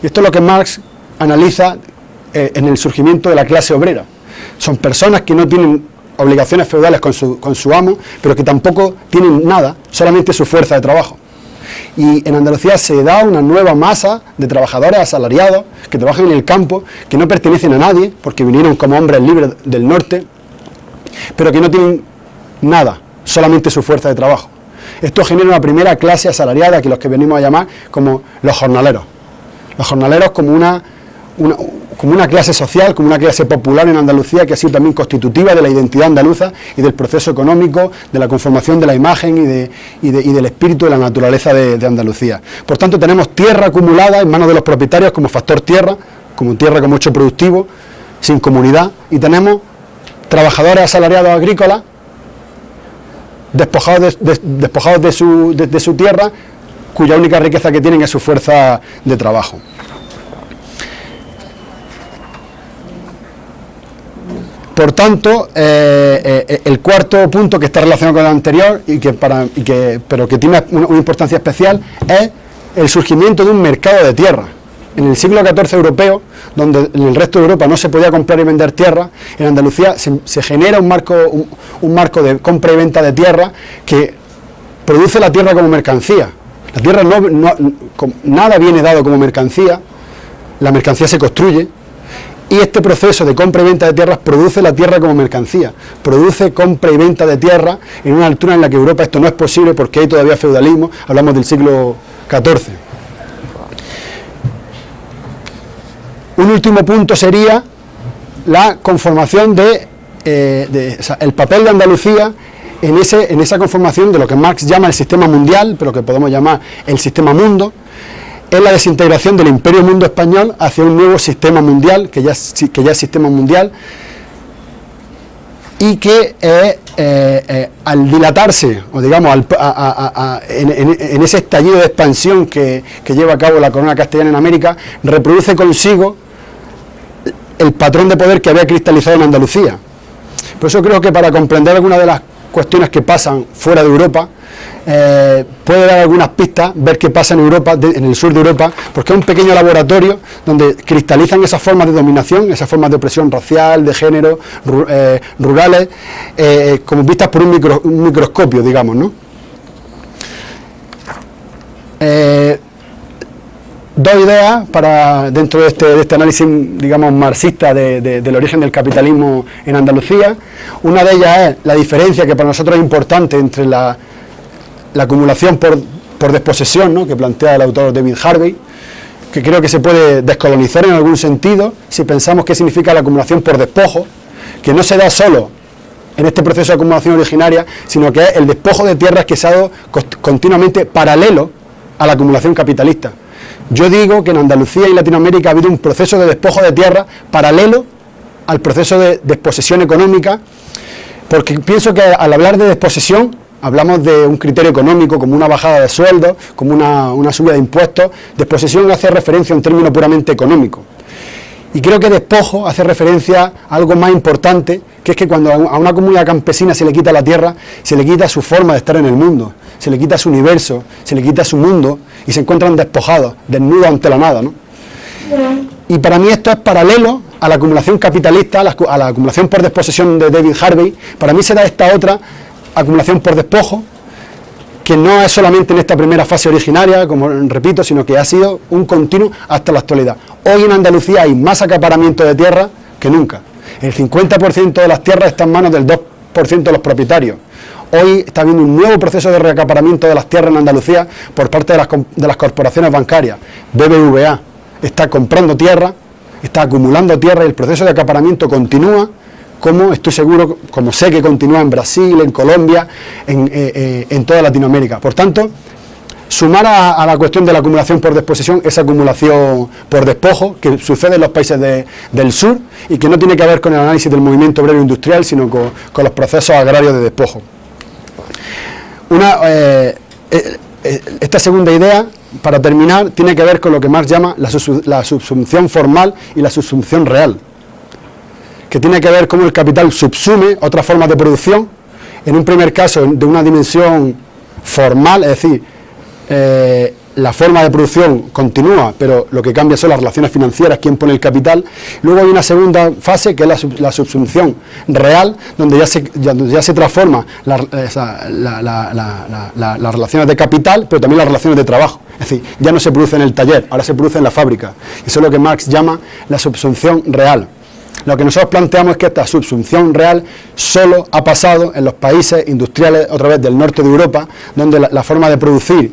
Y esto es lo que Marx analiza en el surgimiento de la clase obrera. Son personas que no tienen obligaciones feudales con su amo, pero que tampoco tienen nada, solamente su fuerza de trabajo. Y en Andalucía se da una nueva masa de trabajadores asalariados que trabajan en el campo, que no pertenecen a nadie, porque vinieron como hombres libres del norte, pero que no tienen nada, solamente su fuerza de trabajo. Esto genera una primera clase asalariada, que los que venimos a llamar como los jornaleros. Los jornaleros como una clase social, como una clase popular en Andalucía, que ha sido también constitutiva de la identidad andaluza y del proceso económico, de la conformación de la imagen y del espíritu de la naturaleza de Andalucía. Por tanto, tenemos tierra acumulada en manos de los propietarios como factor tierra como hecho productivo, sin comunidad, y tenemos trabajadores asalariados agrícolas despojados de su tierra, cuya única riqueza que tienen es su fuerza de trabajo. Por tanto, el cuarto punto, que está relacionado con el anterior pero que tiene una importancia especial, es el surgimiento de un mercado de tierra. En el siglo XIV europeo, donde en el resto de Europa no se podía comprar y vender tierra, en Andalucía se genera un marco de compra y venta de tierra que produce la tierra como mercancía. La tierra nada viene dado como mercancía, la mercancía se construye. Y este proceso de compra y venta de tierras produce la tierra como mercancía, produce compra y venta de tierra en una altura en la que Europa esto no es posible porque hay todavía feudalismo, hablamos del siglo XIV. Un último punto sería la conformación o sea, el papel de Andalucía en esa conformación de lo que Marx llama el sistema mundial, pero que podemos llamar el sistema mundo, es la desintegración del imperio mundo español hacia un nuevo sistema mundial, que ya es sistema mundial, y que al dilatarse, o digamos, en ese estallido de expansión que lleva a cabo la corona castellana en América, reproduce consigo el patrón de poder que había cristalizado en Andalucía. Por eso creo que para comprender algunas de las cuestiones que pasan fuera de Europa, puede dar algunas pistas, ver qué pasa en Europa, en el sur de Europa, porque es un pequeño laboratorio donde cristalizan esas formas de dominación, esas formas de opresión racial, de género, rurales, como vistas por un microscopio, digamos, ¿no? Dos ideas para dentro de este análisis, digamos, marxista del origen del capitalismo en Andalucía. Una de ellas es la diferencia que para nosotros es importante entre la acumulación por desposesión, ¿no?, que plantea el autor David Harvey, que creo que se puede descolonizar en algún sentido si pensamos qué significa la acumulación por despojo, que no se da solo en este proceso de acumulación originaria, sino que es el despojo de tierras que se ha dado continuamente paralelo a la acumulación capitalista. Yo digo que en Andalucía y Latinoamérica ha habido un proceso de despojo de tierra paralelo al proceso de desposesión económica, porque pienso que al hablar de desposesión hablamos de un criterio económico como una bajada de sueldos, como una subida de impuestos. Desposesión hace referencia a un término puramente económico. Y creo que despojo hace referencia a algo más importante, que es que cuando a una comunidad campesina se le quita la tierra, se le quita su forma de estar en el mundo, se le quita su universo, se le quita su mundo y se encuentran despojados, desnudos ante la nada, ¿no? Y para mí esto es paralelo a la acumulación capitalista, a la acumulación por desposesión de David Harvey. Para mí se da esta otra acumulación por despojo, que no es solamente en esta primera fase originaria, como repito, sino que ha sido un continuo hasta la actualidad. Hoy en Andalucía hay más acaparamiento de tierra que nunca. El 50% de las tierras está en manos del 2% de los propietarios. Hoy está habiendo un nuevo proceso de reacaparamiento de las tierras en Andalucía por parte de las corporaciones bancarias. BBVA está comprando tierra, está acumulando tierra y el proceso de acaparamiento continúa, como estoy seguro, como sé que continúa en Brasil, en Colombia, en toda Latinoamérica. Por tanto, sumar a la cuestión de la acumulación por desposesión esa acumulación por despojo que sucede en los países del sur y que no tiene que ver con el análisis del movimiento obrero industrial, sino con los procesos agrarios de despojo. Esta segunda idea, para terminar, tiene que ver con lo que Marx llama la subsunción formal y la subsunción real, que tiene que ver cómo el capital subsume otras formas de producción, en un primer caso de una dimensión formal, es decir, la forma de producción continúa, pero lo que cambia son las relaciones financieras, quién pone el capital. Luego hay una segunda fase que es la subsunción real, donde ya se transforma las relaciones de capital, pero también las relaciones de trabajo. Es decir, ya no se produce en el taller, ahora se produce en la fábrica. Eso es lo que Marx llama la subsunción real. Lo que nosotros planteamos es que esta subsunción real solo ha pasado en los países industriales, otra vez del norte de Europa, donde la forma de producir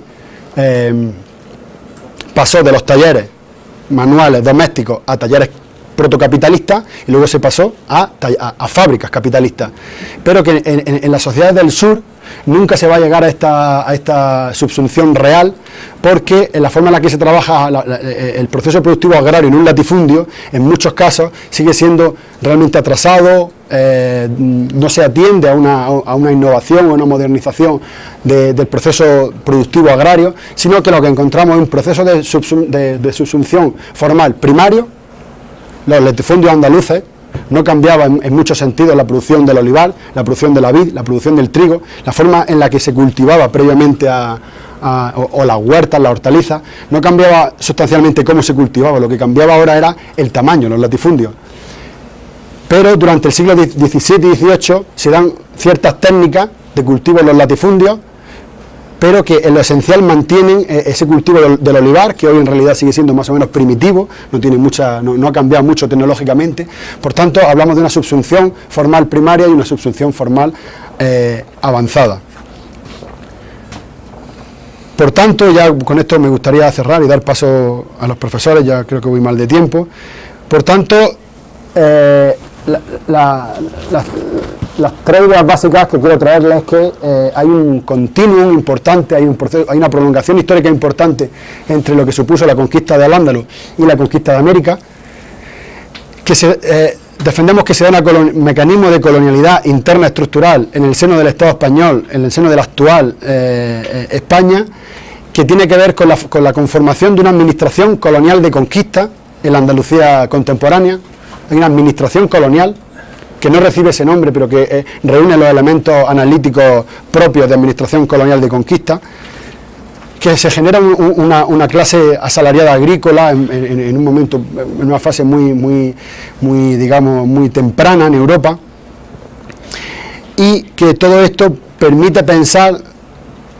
pasó de los talleres manuales domésticos a talleres protocapitalistas y luego se pasó a fábricas capitalistas, pero que en las sociedades del sur nunca se va a llegar a esta subsunción real, porque en la forma en la que se trabaja el proceso productivo agrario en un latifundio, en muchos casos sigue siendo realmente atrasado, no se atiende a una innovación o una modernización del proceso productivo agrario, sino que lo que encontramos es un proceso de subsunción formal primario. Los latifundios andaluces no cambiaban en muchos sentidos la producción del olivar, la producción de la vid, la producción del trigo, la forma en la que se cultivaba previamente o las huertas, las hortalizas, no cambiaba sustancialmente cómo se cultivaba, lo que cambiaba ahora era el tamaño, los latifundios. Pero durante el siglo XVII y XVIII se dan ciertas técnicas de cultivo en los latifundios, pero que en lo esencial mantienen ese cultivo del olivar, que hoy en realidad sigue siendo más o menos primitivo, no ha cambiado mucho tecnológicamente. Por tanto, hablamos de una subsunción formal primaria y una subsunción formal avanzada. Por tanto, ya con esto me gustaría cerrar y dar paso a los profesores, ya creo que voy mal de tiempo. Por tanto, las tres ideas básicas que quiero traerles es que hay un continuum importante, hay una prolongación histórica importante entre lo que supuso la conquista de Al-Ándalus y la conquista de América, que defendemos que se da un mecanismo de colonialidad interna estructural en el seno del Estado español, en el seno de la actual España, que tiene que ver con la conformación de una administración colonial de conquista en la Andalucía contemporánea. Hay una administración colonial que no recibe ese nombre, pero que reúne los elementos analíticos propios de administración colonial de conquista, que se genera una clase asalariada agrícola en un momento, en una fase digamos, muy temprana en Europa, y que todo esto permite pensar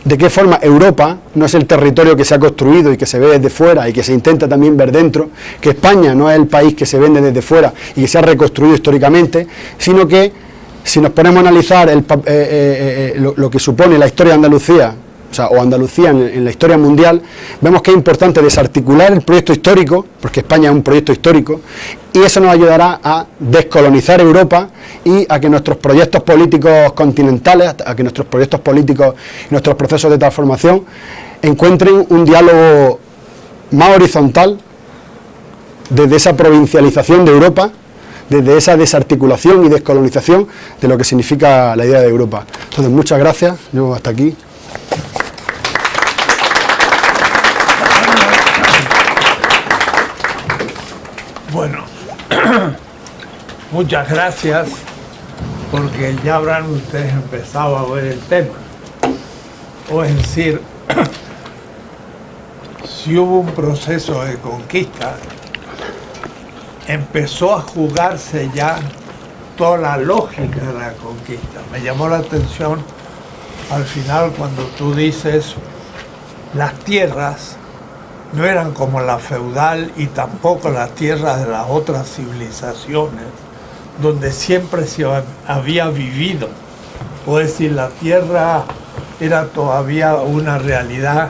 de qué forma Europa no es el territorio que se ha construido y que se ve desde fuera y que se intenta también ver dentro, que España no es el país que se vende desde fuera y que se ha reconstruido históricamente, sino que si nos ponemos a analizar lo que supone la historia de Andalucía, o Andalucía en la historia mundial, vemos que es importante desarticular el proyecto histórico, porque España es un proyecto histórico, y eso nos ayudará a descolonizar Europa y a que nuestros proyectos políticos continentales, a que nuestros proyectos políticos y nuestros procesos de transformación encuentren un diálogo más horizontal desde esa provincialización de Europa, desde esa desarticulación y descolonización de lo que significa la idea de Europa. Entonces, muchas gracias, yo hasta aquí. Bueno, muchas gracias, porque ya habrán ustedes empezado a ver el tema. O es decir, si hubo un proceso de conquista, empezó a jugarse ya toda la lógica de la conquista. Me llamó la atención al final cuando tú dices las tierras no eran como la feudal y tampoco las tierras de las otras civilizaciones donde siempre se había vivido. O es decir, la tierra era todavía una realidad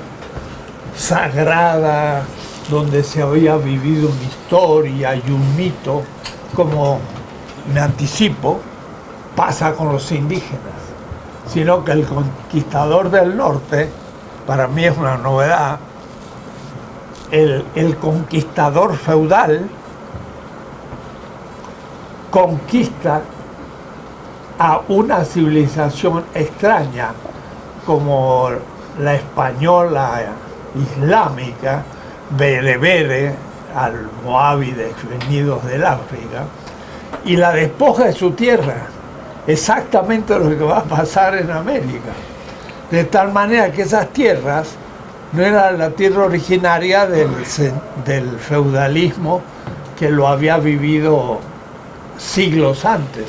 sagrada donde se había vivido una historia y un mito, como me anticipo, pasa con los indígenas, sino que el conquistador del norte, para mí es una novedad, el conquistador feudal conquista a una civilización extraña como la española islámica, berebere, almohávides venidos del África, y la despoja de su tierra, exactamente lo que va a pasar en América, de tal manera que esas tierras no era la tierra originaria del feudalismo que lo había vivido siglos antes,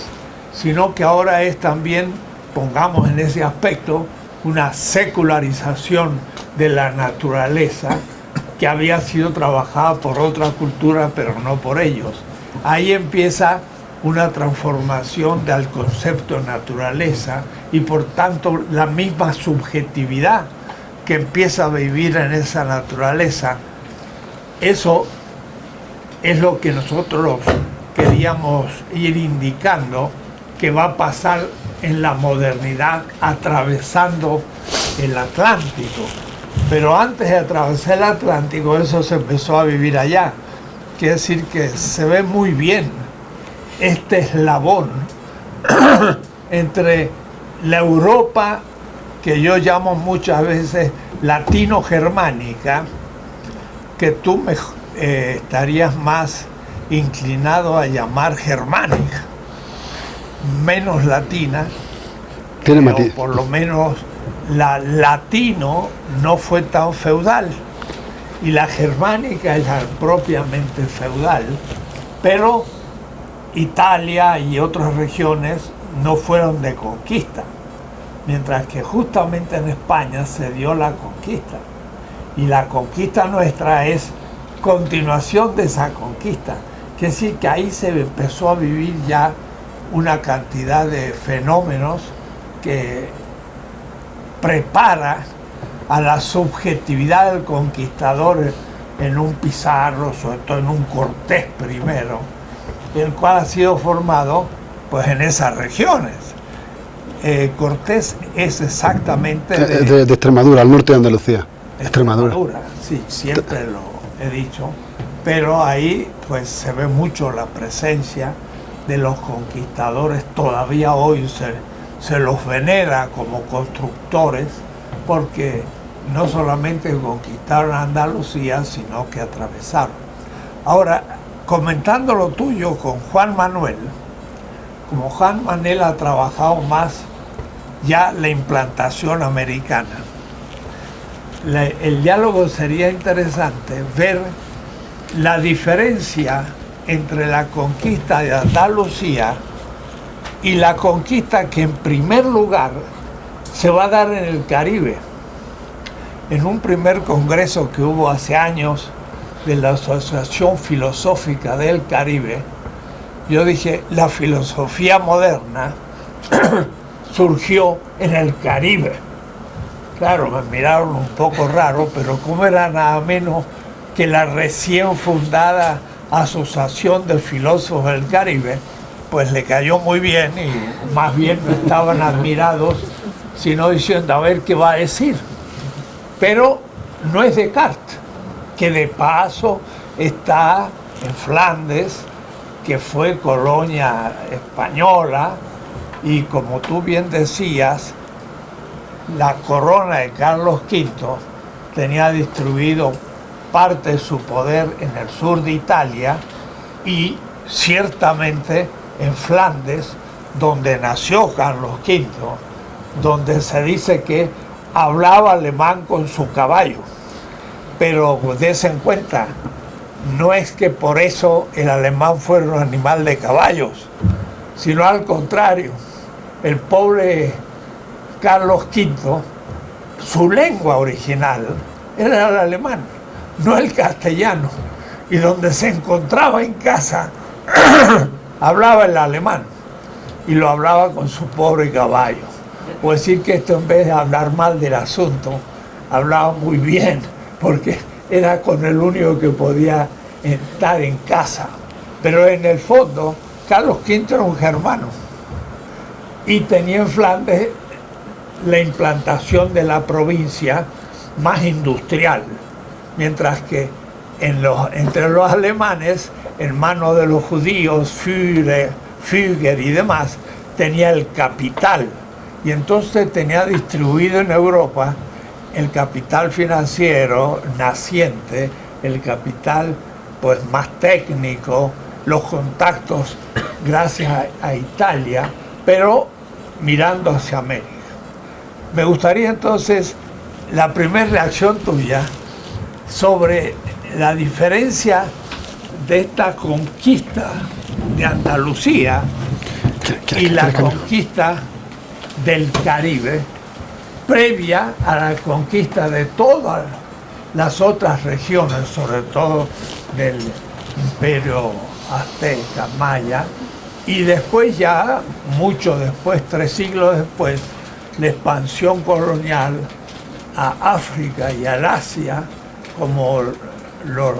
sino que ahora es también, pongamos en ese aspecto, una secularización de la naturaleza que había sido trabajada por otra cultura, pero no por ellos. Ahí empieza una transformación del concepto de naturaleza y por tanto la misma subjetividad que empieza a vivir en esa naturaleza. Eso es lo que nosotros queríamos ir indicando que va a pasar en la modernidad atravesando el Atlántico. Pero antes de atravesar el Atlántico eso se empezó a vivir allá. Quiere decir que se ve muy bien este eslabón entre la Europa que yo llamo muchas veces latino-germánica, que tú estarías más inclinado a llamar germánica, menos latina, pero por lo menos la latino no fue tan feudal y la germánica es la propiamente feudal, pero Italia y otras regiones no fueron de conquista, mientras que justamente en España se dio la conquista, y la conquista nuestra es continuación de esa conquista. Quiere decir que ahí se empezó a vivir ya una cantidad de fenómenos que prepara a la subjetividad del conquistador en un Pizarro, sobre todo en un Cortés primero, el cual ha sido formado pues en esas regiones. Cortés es exactamente de Extremadura, al norte de Andalucía. Extremadura. Sí, siempre lo he dicho, pero ahí pues se ve mucho la presencia de los conquistadores. Todavía hoy se los venera como constructores, porque no solamente conquistaron Andalucía, sino que atravesaron. Ahora, comentando lo tuyo con Juan Manuel, como Juan Manuel ha trabajado más ya la implantación americana, el diálogo sería interesante ver la diferencia entre la conquista de Andalucía y la conquista que en primer lugar se va a dar en el Caribe. En un primer congreso que hubo hace años de la Asociación Filosófica del Caribe, yo dije, la filosofía moderna surgió en el Caribe. Claro, me miraron un poco raro, pero como era nada menos que la recién fundada Asociación de Filósofos del Caribe, pues le cayó muy bien y más bien no estaban admirados, sino diciendo a ver qué va a decir. Pero no es Descartes, que de paso está en Flandes, que fue colonia española, y como tú bien decías, la corona de Carlos V tenía distribuido parte de su poder en el sur de Italia y ciertamente en Flandes, donde nació Carlos V, donde se dice que hablaba alemán con su caballo. Pero dése en cuenta, no es que por eso el alemán fuera un animal de caballos, sino al contrario. El pobre Carlos V, su lengua original era el alemán, no el castellano, y donde se encontraba en casa hablaba el alemán y lo hablaba con su pobre caballo. Puedo decir que esto, en vez de hablar mal del asunto, hablaba muy bien, porque era con el único que podía estar en casa. Pero en el fondo, Carlos V era un germano y tenía en Flandes la implantación de la provincia más industrial, mientras que entre los alemanes, en manos de los judíos, Führer y demás, tenía el capital, y entonces tenía distribuido en Europa el capital financiero naciente, el capital pues más técnico, los contactos gracias a Italia, pero mirando hacia América. Me gustaría entonces la primera reacción tuya sobre la diferencia de esta conquista de Andalucía y la conquista del Caribe, previa a la conquista de todas las otras regiones, sobre todo del Imperio Azteca, Maya, y después ya, mucho después, 3 siglos después, la expansión colonial a África y al Asia, como lo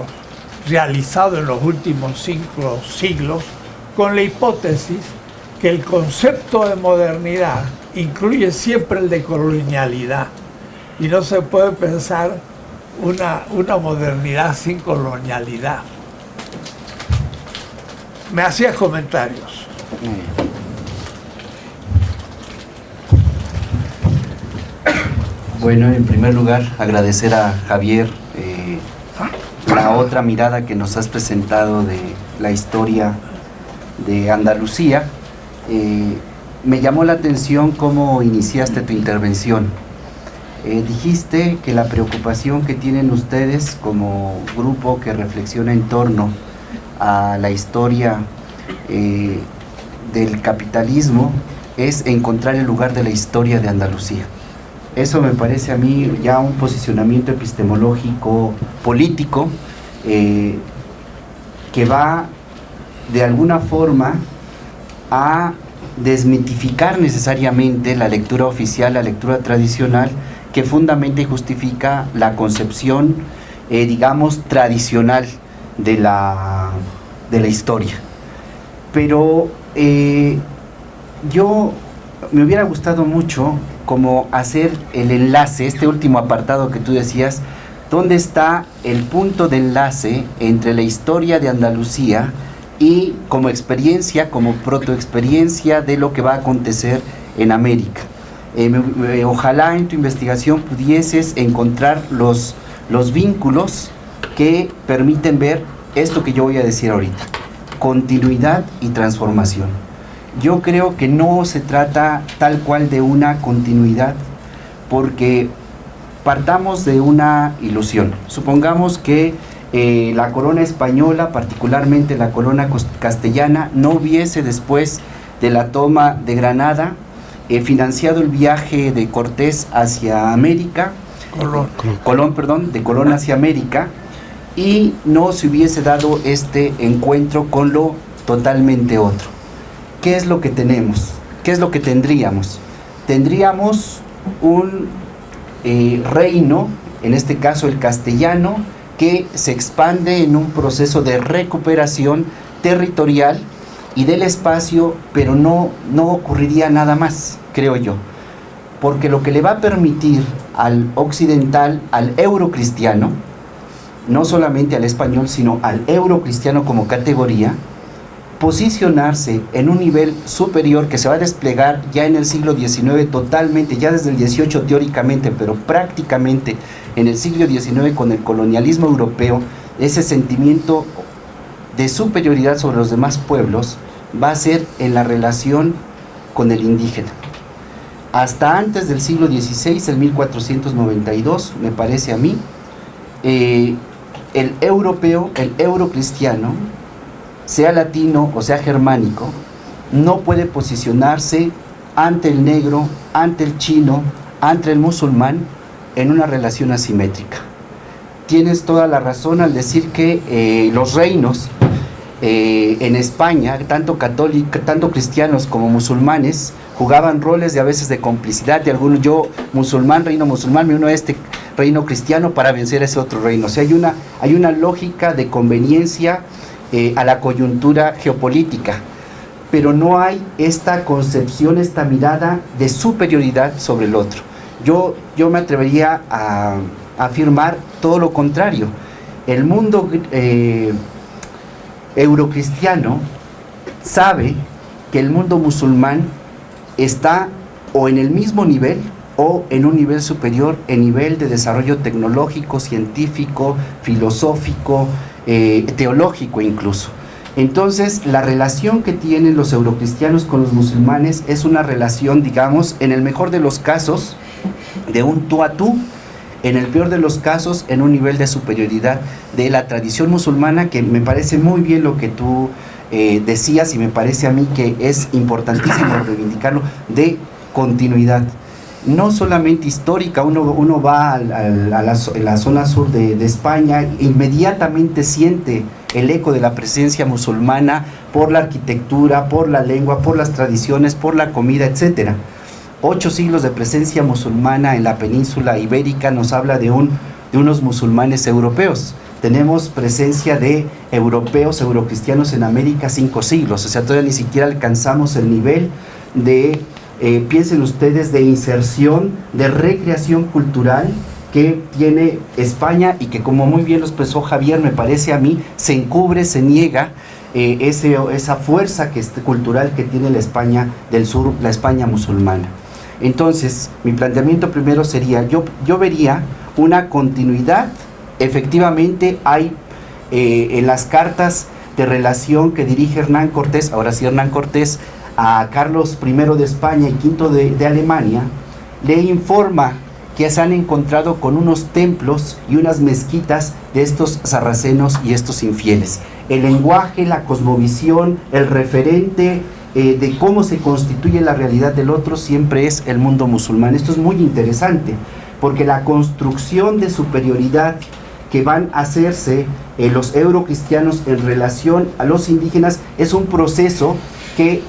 realizado en los últimos 5 siglos, con la hipótesis que el concepto de modernidad incluye siempre el de colonialidad, y no se puede pensar una modernidad sin colonialidad. Me hacías comentarios. Bueno, en primer lugar, agradecer a Javier la otra mirada que nos has presentado de la historia de Andalucía. Me llamó la atención cómo iniciaste tu intervención. Dijiste que la preocupación que tienen ustedes como grupo que reflexiona en torno a la historia del capitalismo es encontrar el lugar de la historia de Andalucía. Eso me parece a mí ya un posicionamiento epistemológico político que va de alguna forma a desmitificar necesariamente la lectura oficial, la lectura tradicional, que fundamenta y justifica la concepción digamos, tradicional de la historia. Pero yo me hubiera gustado mucho como hacer el enlace, este último apartado que tú decías, ¿dónde está el punto de enlace entre la historia de Andalucía y como experiencia, como protoexperiencia de lo que va a acontecer en América? Ojalá en tu investigación pudieses encontrar los vínculos que permiten ver esto que yo voy a decir ahorita: continuidad y transformación. Yo creo que no se trata tal cual de una continuidad, porque partamos de una ilusión. Supongamos que la corona española, particularmente la corona castellana, no hubiese, después de la toma de Granada, financiado el viaje de Cortés hacia América, de Colón hacia América, y no se hubiese dado este encuentro con lo totalmente otro. ¿Qué es lo que tenemos? ¿Qué es lo que tendríamos? Tendríamos un reino, en este caso el castellano, que se expande en un proceso de recuperación territorial y del espacio, pero no ocurriría nada más, creo yo, porque lo que le va a permitir al occidental, al eurocristiano, no solamente al español, sino al eurocristiano como categoría, posicionarse en un nivel superior que se va a desplegar ya en el siglo XIX totalmente, ya desde el XVIII teóricamente, pero prácticamente en el siglo XIX con el colonialismo europeo. Ese sentimiento de superioridad sobre los demás pueblos va a ser en la relación con el indígena. Hasta antes del siglo XVI, el 1492, me parece a mí, el europeo, el eurocristiano, sea latino o sea germánico, no puede posicionarse ante el negro, ante el chino, ante el musulmán en una relación asimétrica. Tienes toda la razón al decir que los reinos en España, tanto cristianos como musulmanes, jugaban roles de a veces de complicidad, de algunos, yo musulmán, reino musulmán, me uno a este reino cristiano para vencer a ese otro reino. O sea, hay una lógica de conveniencia a la coyuntura geopolítica, pero no hay esta concepción, esta mirada de superioridad sobre el otro. Yo me atrevería a afirmar todo lo contrario. El mundo eurocristiano sabe que el mundo musulmán está o en el mismo nivel o en un nivel superior, en nivel de desarrollo tecnológico, científico, filosófico, teológico incluso. Entonces, la relación que tienen los eurocristianos con los musulmanes es una relación, digamos, en el mejor de los casos, de un tú a tú, en el peor de los casos, en un nivel de superioridad de la tradición musulmana, que me parece muy bien lo que tú decías, y me parece a mí que es importantísimo reivindicarlo, de continuidad. No solamente histórica, uno va a la zona sur de España, inmediatamente siente el eco de la presencia musulmana por la arquitectura, por la lengua, por las tradiciones, por la comida, etc. 8 siglos de presencia musulmana en la península ibérica nos habla de unos musulmanes europeos. Tenemos presencia de europeos, eurocristianos en América 5 siglos, o sea, todavía ni siquiera alcanzamos el nivel de, piensen ustedes, de inserción, de recreación cultural que tiene España, y que, como muy bien lo expresó Javier, me parece a mí, se encubre, se niega esa fuerza cultural que tiene la España del sur, la España musulmana. Entonces, mi planteamiento primero sería, yo vería una continuidad. Efectivamente hay en las cartas de relación que dirige Hernán Cortés, ahora sí Hernán Cortés, a Carlos I de España y V de Alemania, le informa que se han encontrado con unos templos y unas mezquitas de estos sarracenos y estos infieles. El lenguaje, la cosmovisión, el referente de cómo se constituye la realidad del otro siempre es el mundo musulmán. Esto es muy interesante, porque la construcción de superioridad que van a hacerse los eurocristianos en relación a los indígenas es un proceso que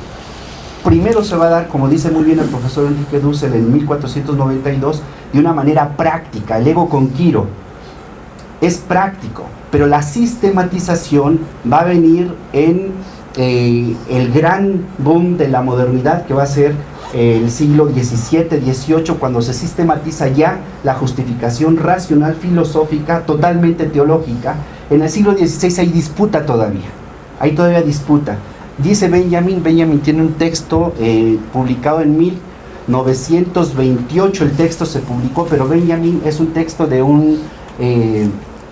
primero se va a dar, como dice muy bien el profesor Enrique Dussel en 1492, de una manera práctica, el ego conquiro. es práctico, pero la sistematización va a venir en el gran boom de la modernidad, que va a ser el siglo XVII, XVIII, cuando se sistematiza ya la justificación racional filosófica totalmente teológica. En el siglo XVI hay disputa todavía, hay todavía disputa. Dice Benjamin tiene un texto publicado en 1928, el texto se publicó, pero Benjamin es un texto de un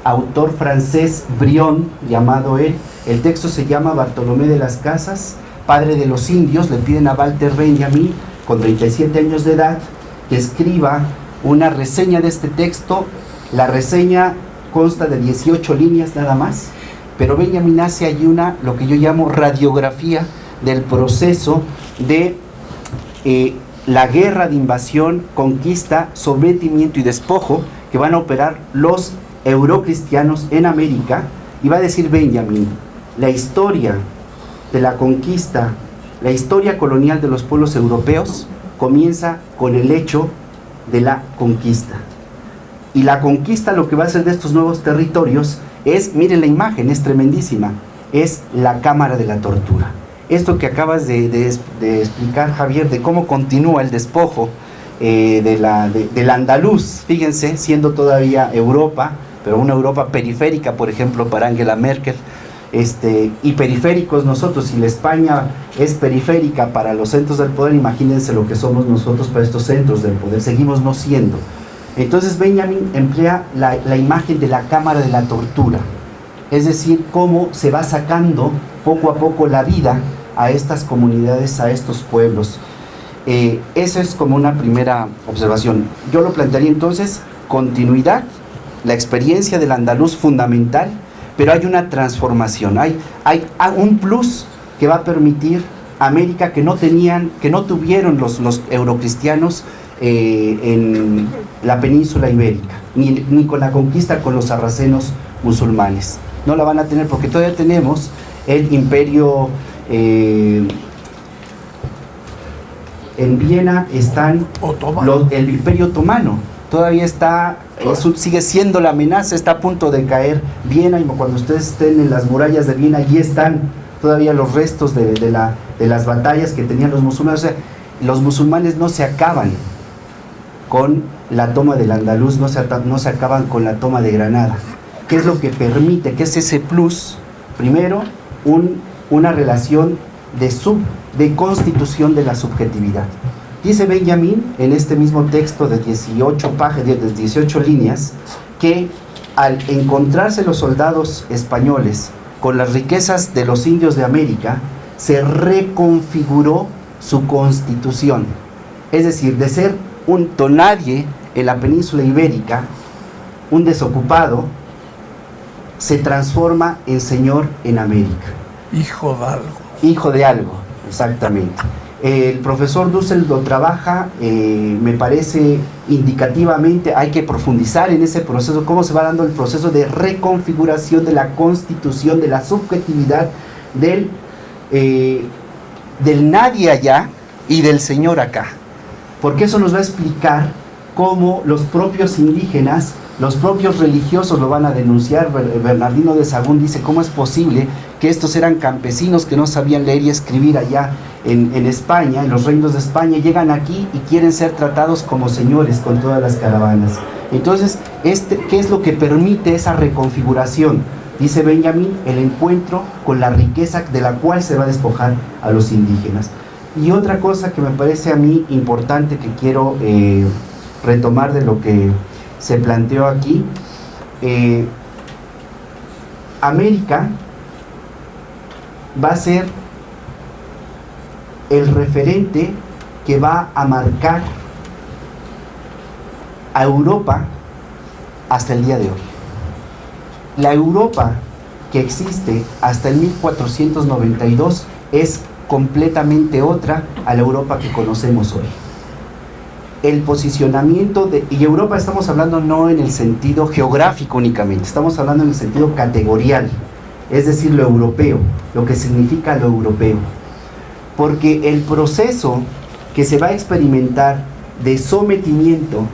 autor francés, Brion, llamado él. El texto se llama Bartolomé de las Casas, padre de los indios. Le piden a Walter Benjamin, con 37 años de edad, que escriba una reseña de este texto. La reseña consta de 18 líneas nada más, pero Benjamin hace allí lo que yo llamo radiografía del proceso de la guerra de invasión, conquista, sometimiento y despojo que van a operar los eurocristianos en América. Y va a decir Benjamin: la historia de la conquista, la historia colonial de los pueblos europeos comienza con el hecho de la conquista. Y la conquista, lo que va a hacer de estos nuevos territorios es, miren la imagen, es tremendísima, es la cámara de la tortura. Esto que acabas de explicar, Javier, de cómo continúa el despojo del andaluz, fíjense, siendo todavía Europa, pero una Europa periférica, por ejemplo, para Angela Merkel, y periféricos nosotros. Si la España es periférica para los centros del poder, imagínense lo que somos nosotros para estos centros del poder, seguimos no siendo. Entonces Benjamin emplea la imagen de la cámara de la tortura, es decir, cómo se va sacando poco a poco la vida a estas comunidades, a estos pueblos. Esa es como una primera observación. Yo lo plantearía entonces: continuidad, la experiencia del andaluz fundamental, pero hay una transformación, hay un plus que va a permitir América que no tuvieron los eurocristianos en la península ibérica, ni con la conquista con los sarracenos musulmanes. No la van a tener porque todavía tenemos el imperio, en Viena están el imperio otomano, todavía está, sigue siendo la amenaza, está a punto de caer Viena, y cuando ustedes estén en las murallas de Viena, allí están todavía los restos de las batallas que tenían los musulmanes. O sea, los musulmanes no se acaban con la toma del Andaluz, no se acaban con la toma de Granada. ¿Qué es lo que permite? ¿Qué es ese plus? Primero, una relación de constitución de la subjetividad. Dice Benjamin en este mismo texto de 18 páginas, de 18 líneas, que al encontrarse los soldados españoles con las riquezas de los indios de América, se reconfiguró su constitución. Es decir, de ser un tonadie en la península ibérica, un desocupado, se transforma en señor en América. Hijo de algo. Hijo de algo, exactamente. El profesor Dussel lo trabaja, me parece indicativamente. Hay que profundizar en ese proceso, cómo se va dando el proceso de reconfiguración de la constitución, de la subjetividad del nadie allá y del señor acá. Porque eso nos va a explicar cómo los propios indígenas, los propios religiosos lo van a denunciar. Bernardino de Sahagún dice: ¿cómo es posible que estos eran campesinos que no sabían leer y escribir allá en España, en los reinos de España, llegan aquí y quieren ser tratados como señores con todas las caravanas? Entonces, ¿qué es lo que permite esa reconfiguración? Dice Benjamin: el encuentro con la riqueza de la cual se va a despojar a los indígenas. Y otra cosa que me parece a mí importante, que quiero retomar de lo que se planteó aquí, América va a ser el referente que va a marcar a Europa hasta el día de hoy. La Europa que existe hasta el 1492 es completamente otra a la Europa que conocemos hoy. El posicionamiento y Europa estamos hablando no en el sentido geográfico únicamente, estamos hablando en el sentido categorial, es decir, lo europeo, lo que significa lo europeo. Porque el proceso que se va a experimentar de sometimiento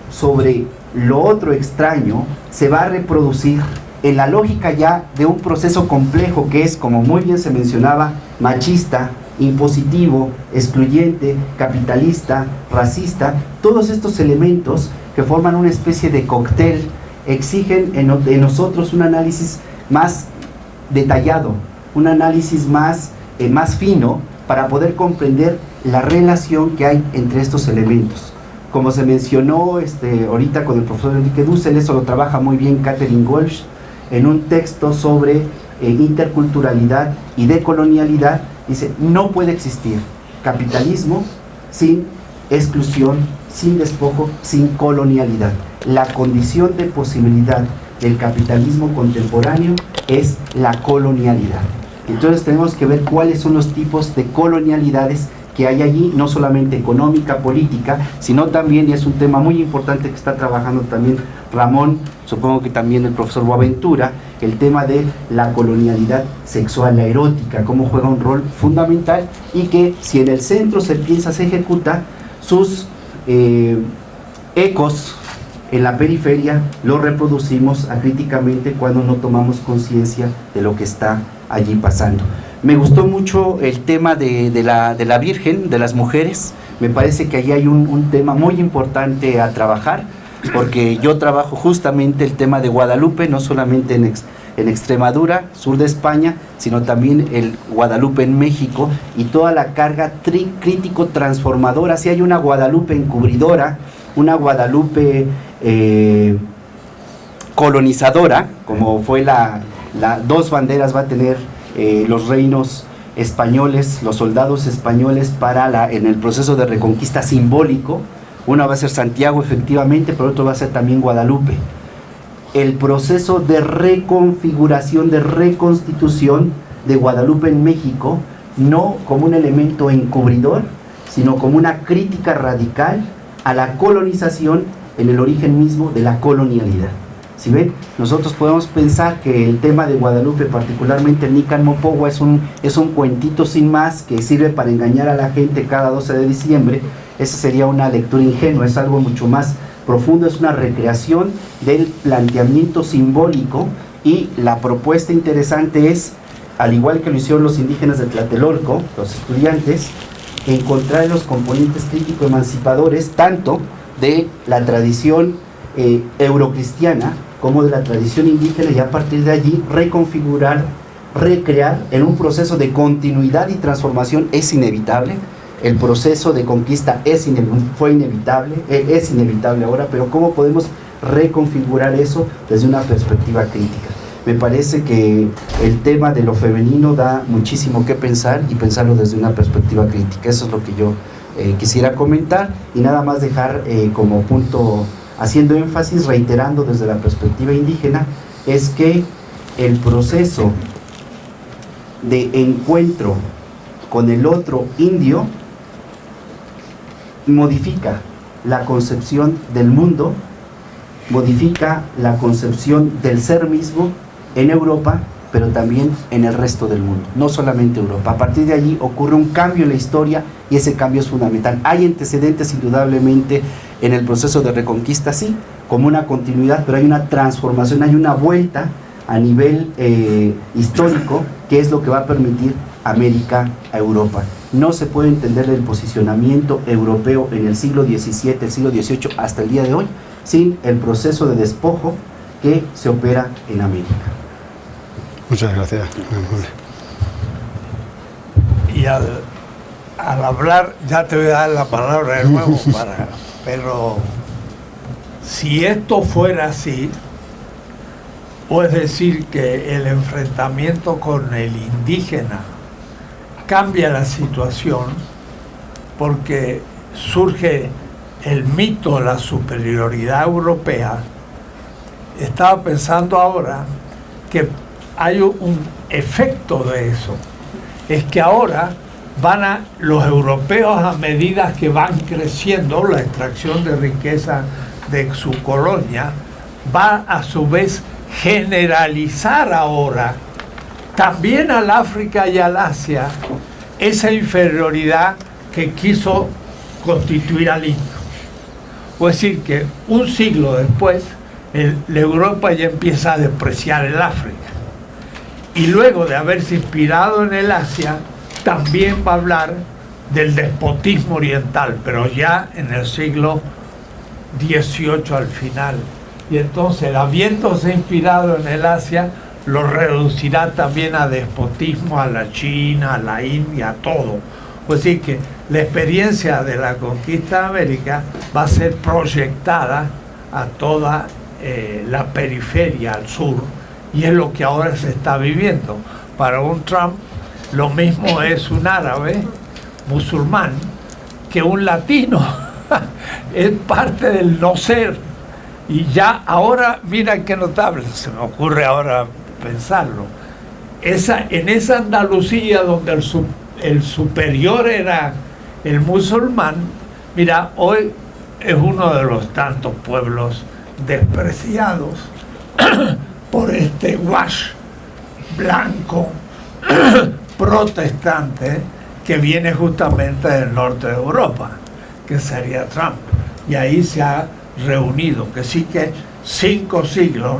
sobre lo otro extraño se va a reproducir en la lógica ya de un proceso complejo que es, como muy bien se mencionaba, machista, impositivo, excluyente, capitalista, racista. Todos estos elementos que forman una especie de cóctel exigen en nosotros un análisis más detallado, un análisis más fino para poder comprender la relación que hay entre estos elementos. Como se mencionó ahorita con el profesor Enrique Dussel, eso lo trabaja muy bien Katherine Walsh en un texto sobre interculturalidad y decolonialidad. Dice, no puede existir capitalismo sin exclusión, sin despojo, sin colonialidad. La condición de posibilidad del capitalismo contemporáneo es la colonialidad. Entonces tenemos que ver cuáles son los tipos de colonialidades que hay allí, no solamente económica, política, sino también, y es un tema muy importante que está trabajando también Ramón, supongo que también el profesor Boaventura, el tema de la colonialidad sexual, la erótica, cómo juega un rol fundamental, y que si en el centro se piensa, se ejecuta, sus ecos en la periferia los reproducimos acríticamente cuando no tomamos conciencia de lo que está allí pasando. Me gustó mucho el tema de la Virgen, de las mujeres. Me parece que ahí hay un tema muy importante a trabajar, porque yo trabajo justamente el tema de Guadalupe, no solamente en Extremadura, sur de España, sino también el Guadalupe en México, y toda la carga crítico transformadora. Si hay una Guadalupe encubridora, una Guadalupe colonizadora, como fue dos banderas va a tener los reinos españoles, los soldados españoles en el proceso de reconquista simbólico. Una va a ser Santiago, efectivamente, pero otro va a ser también Guadalupe. El proceso de reconfiguración, de reconstitución de Guadalupe en México, no como un elemento encubridor, sino como una crítica radical a la colonización en el origen mismo de la colonialidad. Si ven, nosotros podemos pensar que el tema de Guadalupe, particularmente el Nican Mopogua, es un cuentito sin más que sirve para engañar a la gente cada 12 de diciembre. Esa sería una lectura ingenua, es algo mucho más profundo, es una recreación del planteamiento simbólico, y la propuesta interesante es, al igual que lo hicieron los indígenas de Tlatelolco, los estudiantes, encontrar los componentes crítico-emancipadores tanto de la tradición eurocristiana como de la tradición indígena, y a partir de allí reconfigurar, recrear en un proceso de continuidad y transformación. Es inevitable, el proceso de conquista fue inevitable, es inevitable ahora, pero ¿cómo podemos reconfigurar eso desde una perspectiva crítica? Me parece que el tema de lo femenino da muchísimo que pensar, y pensarlo desde una perspectiva crítica. Eso es lo que yo quisiera comentar, y nada más dejar como punto, haciendo énfasis, reiterando desde la perspectiva indígena, es que el proceso de encuentro con el otro indio modifica la concepción del mundo, modifica la concepción del ser mismo en Europa, pero también en el resto del mundo, no solamente Europa. A partir de allí ocurre un cambio en la historia, y ese cambio es fundamental. Hay antecedentes indudablemente en el proceso de reconquista, sí, como una continuidad, pero hay una transformación, hay una vuelta a nivel histórico, que es lo que va a permitir América a Europa. No se puede entender el posicionamiento europeo en el siglo XVII, el siglo XVIII hasta el día de hoy, sin el proceso de despojo que se opera en América. Muchas gracias. Y al hablar, ya te voy a dar la palabra de nuevo, pero si esto fuera así, puedes decir que el enfrentamiento con el indígena cambia la situación, porque surge el mito de la superioridad europea. Estaba pensando ahora que hay un efecto de eso, es que ahora los europeos, a medida que van creciendo la extracción de riqueza de su colonia, va a su vez generalizar ahora también al África y al Asia esa inferioridad que quiso constituir al indio. Es decir, que un siglo después, la Europa ya empieza a despreciar el África. Y luego de haberse inspirado en el Asia, también va a hablar del despotismo oriental, pero ya en el siglo XVIII al final. Y entonces, habiéndose inspirado en el Asia, lo reducirá también a despotismo, a la China, a la India, a todo. Es decir, que la experiencia de la conquista de América va a ser proyectada a toda la periferia, al sur, y es lo que ahora se está viviendo. Para un Trump, lo mismo es un árabe musulmán que un latino. Es parte del no ser. Y ya ahora, mira qué notable, se me ocurre ahora pensarlo. En esa Andalucía donde el superior era el musulmán, mira, hoy es uno de los tantos pueblos despreciados por este wash blanco protestante que viene justamente del norte de Europa, que sería Trump. Y ahí se ha reunido, que sí que 5 siglos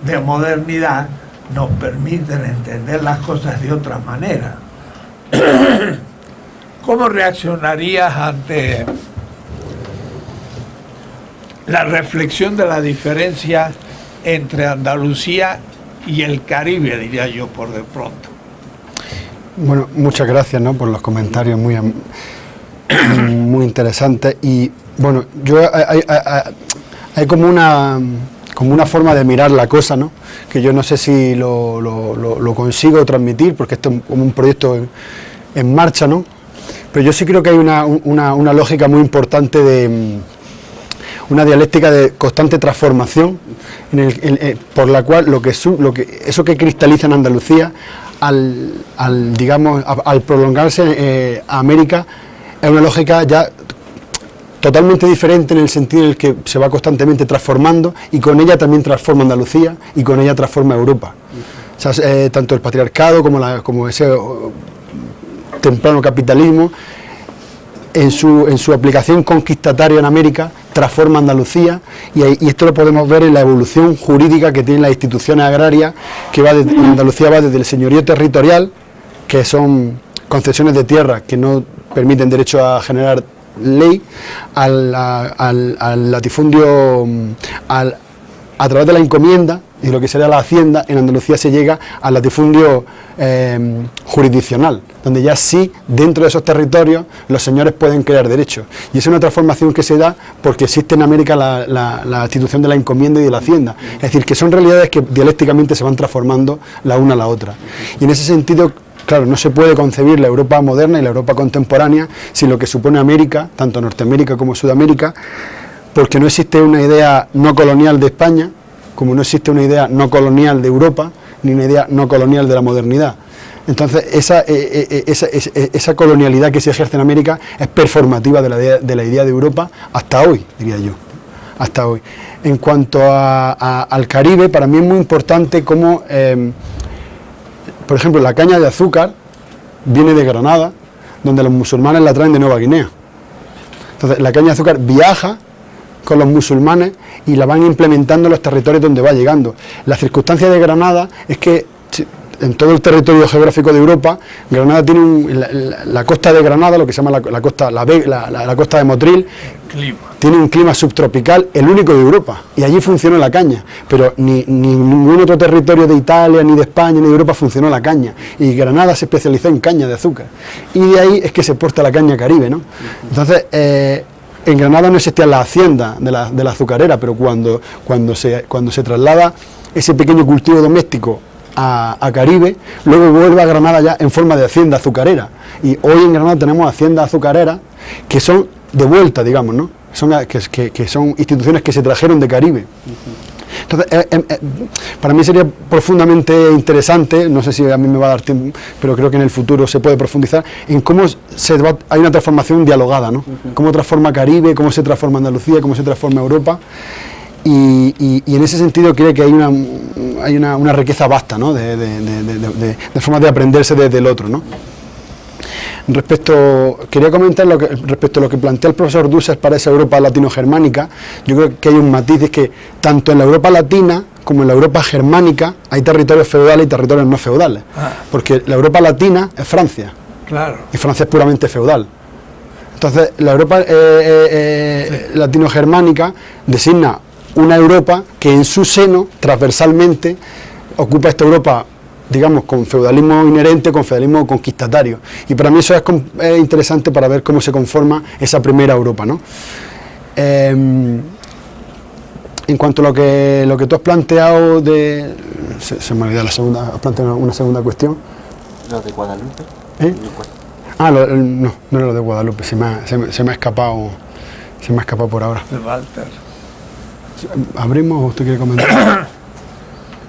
de modernidad nos permiten entender las cosas de otra manera. ¿Cómo reaccionarías ante la reflexión de la diferencia entre Andalucía y el Caribe, diría yo, por de pronto? Bueno, muchas gracias, ¿no?, por los comentarios muy interesantes. Y bueno, hay como una forma de mirar la cosa, ¿no?, que yo no sé si lo consigo transmitir, porque esto es como un proyecto en marcha, ¿no? Pero yo sí creo que hay una lógica muy importante de una dialéctica de constante transformación, por la cual eso que cristaliza en Andalucía, al prolongarse a América, es una lógica ya totalmente diferente, en el sentido en el que se va constantemente transformando, y con ella también transforma Andalucía y con ella transforma Europa. O sea, tanto el patriarcado como ese temprano capitalismo, en su aplicación conquistataria en América, transforma Andalucía, y esto lo podemos ver en la evolución jurídica que tienen las instituciones agrarias, que Andalucía va desde el señorío territorial, que son concesiones de tierra que no permiten derecho a generar ley, al latifundio, a través de la encomienda y lo que sería la hacienda. En Andalucía se llega al latifundio jurisdiccional, donde ya sí, dentro de esos territorios, los señores pueden crear derechos. Y es una transformación que se da porque existe en América la institución de la encomienda y de la hacienda. Es decir, que son realidades que dialécticamente se van transformando la una a la otra. Y en ese sentido, claro, no se puede concebir la Europa moderna y la Europa contemporánea sin lo que supone América, tanto Norteamérica como Sudamérica, porque no existe una idea no colonial de España, como no existe una idea no colonial de Europa, ni una idea no colonial de la modernidad. Entonces, esa colonialidad que se ejerce en América es performativa de la idea de Europa hasta hoy, diría yo, hasta hoy. En cuanto al Caribe, para mí es muy importante cómo, por ejemplo, la caña de azúcar viene de Granada, donde los musulmanes la traen de Nueva Guinea. Entonces, la caña de azúcar viaja con los musulmanes y la van implementando en los territorios donde va llegando. La circunstancia de Granada es que en todo el territorio geográfico de Europa, Granada tiene la costa de Granada, lo que se llama la costa de Motril, tiene un clima subtropical, el único de Europa, y allí funciona la caña, pero ni ningún otro territorio de Italia, ni de España, ni de Europa funcionó la caña, y Granada se especializó en caña de azúcar, y de ahí es que se exporta la caña Caribe, ¿no? Entonces, en Granada no existía la hacienda de la azucarera, pero cuando se traslada ese pequeño cultivo doméstico a Caribe, luego vuelve a Granada ya en forma de hacienda azucarera, y hoy en Granada tenemos haciendas azucareras que son de vuelta, digamos, ¿no? Que son instituciones que se trajeron de Caribe. Entonces, para mí sería profundamente interesante, no sé si a mí me va a dar tiempo, pero creo que en el futuro se puede profundizar en cómo hay una transformación dialogada, ¿no? Cómo transforma Caribe, cómo se transforma Andalucía, cómo se transforma Europa. Y en ese sentido creo que hay una riqueza vasta, ¿no?, de formas de aprenderse desde el otro, ¿no? Quería comentar respecto a lo que plantea el profesor Dussel para esa Europa latino-germánica. Yo creo que hay un matiz, es que tanto en la Europa latina como en la Europa germánica hay territorios feudales y territorios no feudales, porque la Europa latina es Francia, claro, y Francia es puramente feudal. Entonces la Europa latino-germánica designa una Europa que en su seno, transversalmente, ocupa esta Europa, digamos, con feudalismo inherente, con feudalismo conquistatario. Y para mí eso es interesante para ver cómo se conforma esa primera Europa, ¿no? En cuanto a lo que tú has planteado de... Se me olvidó la segunda, has planteado una segunda cuestión. ¿Lo de Guadalupe? No era lo de Guadalupe, se me ha escapado por ahora. De Walter. ¿Abrimos o usted quiere comentar?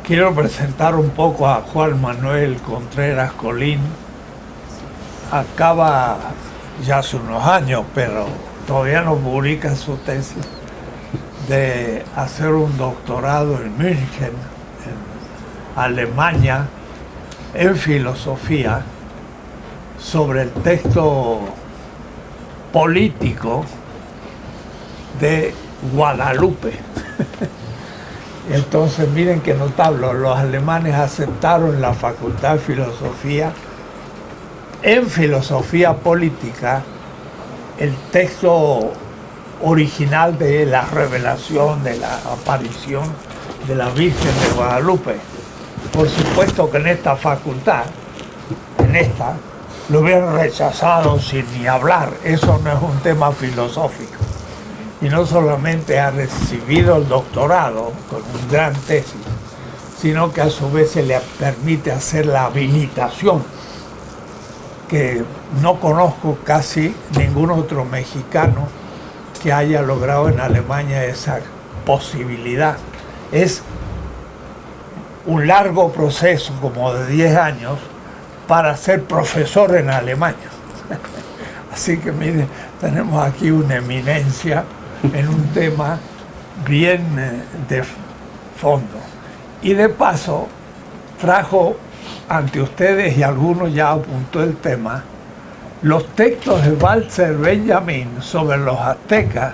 Quiero presentar un poco a Juan Manuel Contreras Colín. Acaba ya hace unos años, pero todavía no publica su tesis, de hacer un doctorado en München, en Alemania, en filosofía, sobre el texto político de Guadalupe. Entonces, miren qué notable, los alemanes aceptaron la Facultad de Filosofía, en filosofía política, el texto original de la revelación, de la aparición de la Virgen de Guadalupe. Por supuesto que en esta facultad, lo hubieran rechazado sin ni hablar. Eso no es un tema filosófico. Y no solamente ha recibido el doctorado con un gran tesis, sino que a su vez se le permite hacer la habilitación, que no conozco casi ningún otro mexicano que haya logrado en Alemania esa posibilidad. Es un largo proceso, como de 10 años, para ser profesor en Alemania. Así que miren, tenemos aquí una eminencia en un tema bien de fondo. Y de paso, trajo ante ustedes, y algunos ya apuntó el tema, los textos de Walter Benjamin sobre los aztecas,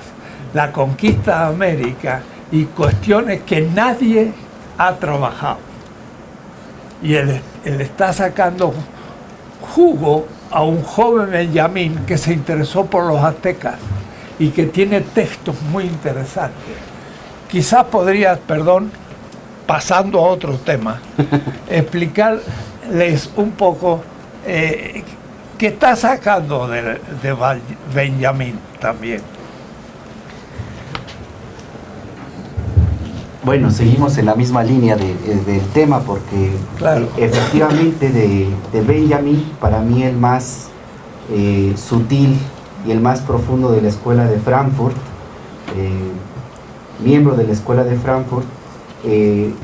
la conquista de América y cuestiones que nadie ha trabajado. Y él está sacando jugo a un joven Benjamín que se interesó por los aztecas y que tiene textos muy interesantes. Quizás podría, pasando a otro tema, explicarles un poco qué está sacando de Benjamín también. Bueno, seguimos en la misma línea del tema, porque claro, efectivamente de Benjamin, para mí el más sutil y el más profundo de la Escuela de Frankfurt, miembro de la Escuela de Frankfurt,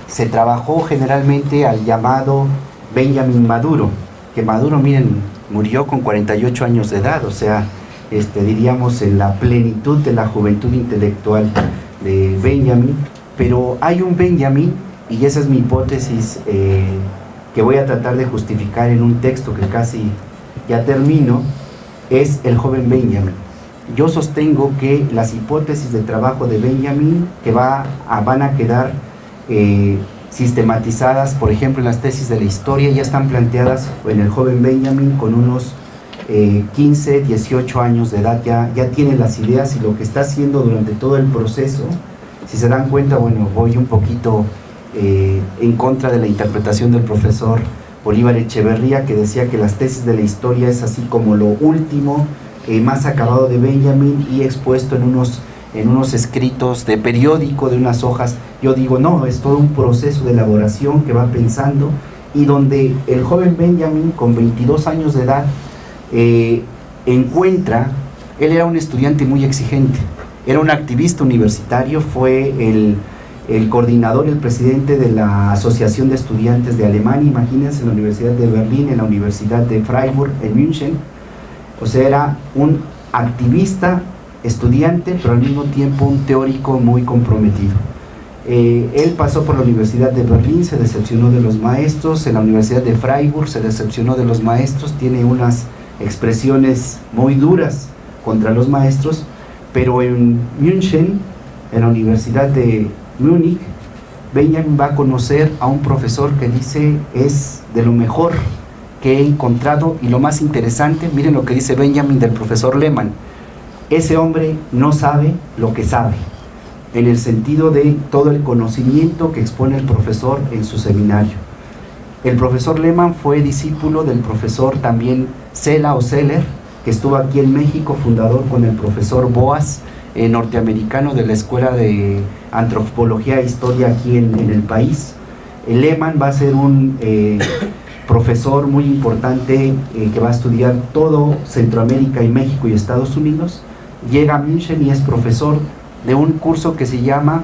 se trabajó generalmente al llamado Benjamin Maduro, que Maduro, miren, murió con 48 años de edad, o sea, diríamos en la plenitud de la juventud intelectual de Benjamin. Pero hay un Benjamin, y esa es mi hipótesis que voy a tratar de justificar en un texto que casi ya termino, es el joven Benjamin. Yo sostengo que las hipótesis de trabajo de Benjamin que van a quedar sistematizadas, por ejemplo, en las tesis de la historia, ya están planteadas en el joven Benjamin con unos 15, 18 años de edad, ya tiene las ideas y lo que está haciendo durante todo el proceso. Si se dan cuenta, bueno, voy un poquito en contra de la interpretación del profesor Bolívar Echeverría, que decía que las tesis de la historia es así como lo último más acabado de Benjamin y expuesto en unos escritos de periódico, de unas hojas. Yo digo, no, es todo un proceso de elaboración que va pensando, y donde el joven Benjamin, con 22 años de edad, encuentra, él era un estudiante muy exigente, era un activista universitario, fue el coordinador, el presidente de la Asociación de Estudiantes de Alemania, imagínense, en la Universidad de Berlín, en la Universidad de Freiburg, en München. O sea, era un activista, estudiante, pero al mismo tiempo un teórico muy comprometido. Él pasó por la Universidad de Berlín, se decepcionó de los maestros, en la Universidad de Freiburg se decepcionó de los maestros, tiene unas expresiones muy duras contra los maestros, pero en München, en la Universidad de Múnich, Benjamin va a conocer a un profesor que dice es de lo mejor que he encontrado y lo más interesante. Miren lo que dice Benjamin del profesor Lehmann: ese hombre no sabe lo que sabe, en el sentido de todo el conocimiento que expone el profesor en su seminario. El profesor Lehmann fue discípulo del profesor también Seller, que estuvo aquí en México, fundador con el profesor Boas, norteamericano de la Escuela de Antropología e Historia aquí en el país. Lehmann va a ser un profesor muy importante que va a estudiar todo Centroamérica y México y Estados Unidos. Llega a München y es profesor de un curso que se llama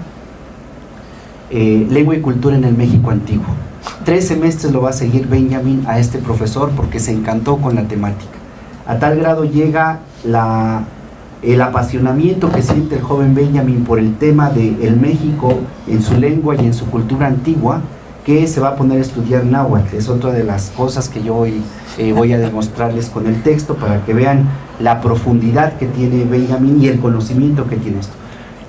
Lengua y Cultura en el México Antiguo. 3 semestres lo va a seguir Benjamin a este profesor porque se encantó con la temática. A tal grado llega el apasionamiento que siente el joven Benjamin por el tema del México en su lengua y en su cultura antigua, que se va a poner a estudiar náhuatl. Es otra de las cosas que yo hoy voy a demostrarles con el texto para que vean la profundidad que tiene Benjamin y el conocimiento que tiene esto.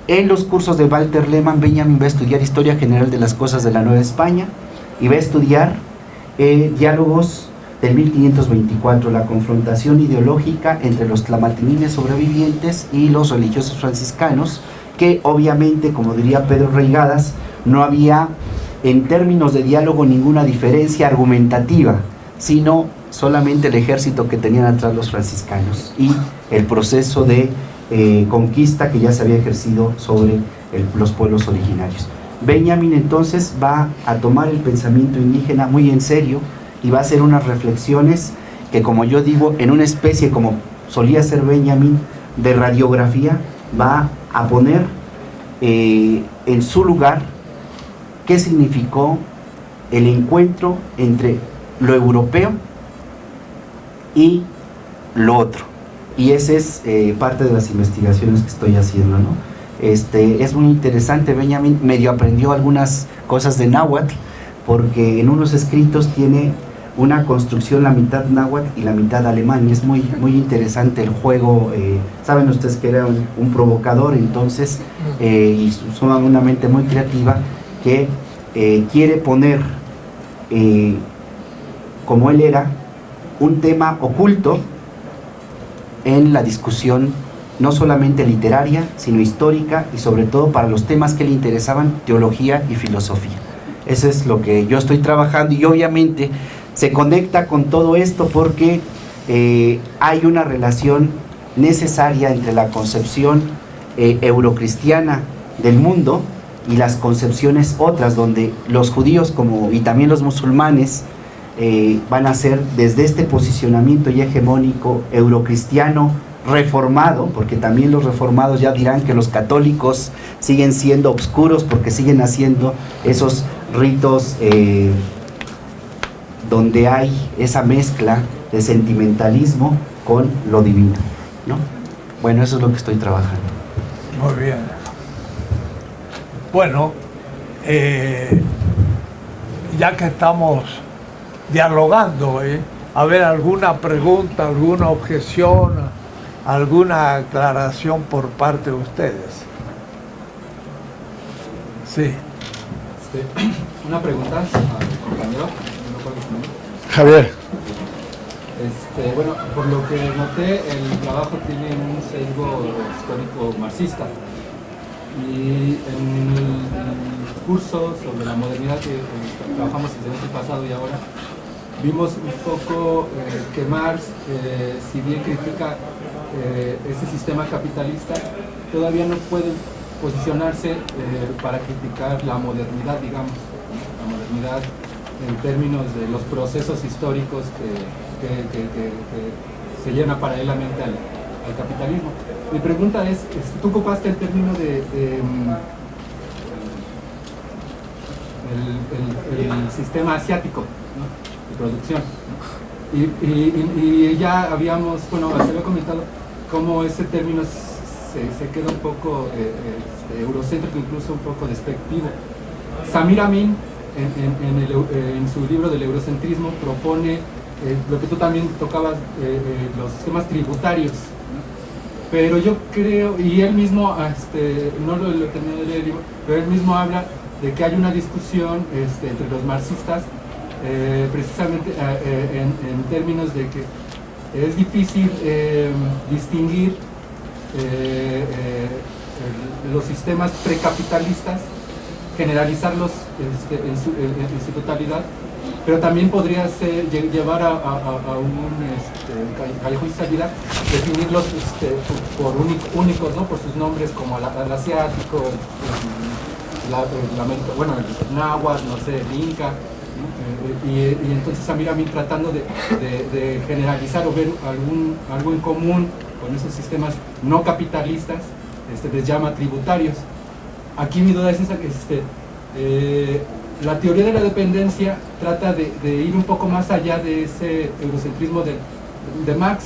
En los cursos de Walter Lehmann, Benjamin va a estudiar Historia General de las Cosas de la Nueva España y va a estudiar diálogos del 1524, la confrontación ideológica entre los tlamaltinines sobrevivientes y los religiosos franciscanos, que obviamente, como diría Pedro Reigadas, no había en términos de diálogo ninguna diferencia argumentativa, sino solamente el ejército que tenían atrás los franciscanos y el proceso de conquista que ya se había ejercido sobre los pueblos originarios. Benjamin entonces va a tomar el pensamiento indígena muy en serio y va a hacer unas reflexiones que, como yo digo, en una especie, como solía hacer Benjamin, de radiografía, va a poner en su lugar qué significó el encuentro entre lo europeo y lo otro. Y esa es parte de las investigaciones que estoy haciendo, ¿no? Es muy interesante. Benjamin medio aprendió algunas cosas de náhuatl, porque en unos escritos tiene una construcción la mitad náhuatl y la mitad alemán. Es muy interesante el juego. Saben ustedes que era un provocador, entonces, y son una mente muy creativa que quiere poner, como él era, un tema oculto en la discusión, no solamente literaria, sino histórica, y sobre todo para los temas que le interesaban, teología y filosofía. Eso es lo que yo estoy trabajando, y obviamente se conecta con todo esto porque hay una relación necesaria entre la concepción eurocristiana del mundo y las concepciones otras, donde los judíos y también los musulmanes van a ser, desde este posicionamiento ya hegemónico eurocristiano reformado, porque también los reformados ya dirán que los católicos siguen siendo obscuros porque siguen haciendo esos ritos donde hay esa mezcla de sentimentalismo con lo divino, ¿no? Bueno, eso es lo que estoy trabajando. Muy bien. Bueno, ya que estamos dialogando, a ver, alguna pregunta, alguna objeción, alguna aclaración por parte de ustedes. Sí. Una pregunta al compañero. Javier. Bueno, por lo que noté, el trabajo tiene un sesgo histórico marxista. Y en el curso sobre la modernidad que trabajamos el semestre pasado y ahora, vimos un poco que Marx, si bien critica ese sistema capitalista, todavía no puede posicionarse para criticar la modernidad, digamos, la modernidad en términos de los procesos históricos que se llevan paralelamente al capitalismo. Mi pregunta es, tú ocupaste el término el sistema asiático, ¿no?, de producción, y ya habíamos, bueno, se había comentado cómo ese término se queda un poco eurocéntrico, incluso un poco despectivo. Samir Amin, en su libro del eurocentrismo, propone lo que tú también tocabas, los sistemas tributarios, ¿no? Pero yo creo, y él mismo, no lo terminé de leer, pero él mismo habla de que hay una discusión entre los marxistas, precisamente en términos de que es difícil distinguir los sistemas precapitalistas, generalizarlos en su totalidad, pero también podría llevar a un callejón de salida, definirlos por únicos, ¿no? Por sus nombres, como el asiático, el náhuatl, no sé, el inca, ¿no? Y entonces a mí tratando de generalizar o ver algo en común con esos sistemas no capitalistas, les llama tributarios. Aquí mi duda es esa, la teoría de la dependencia trata de ir un poco más allá de ese eurocentrismo de Marx,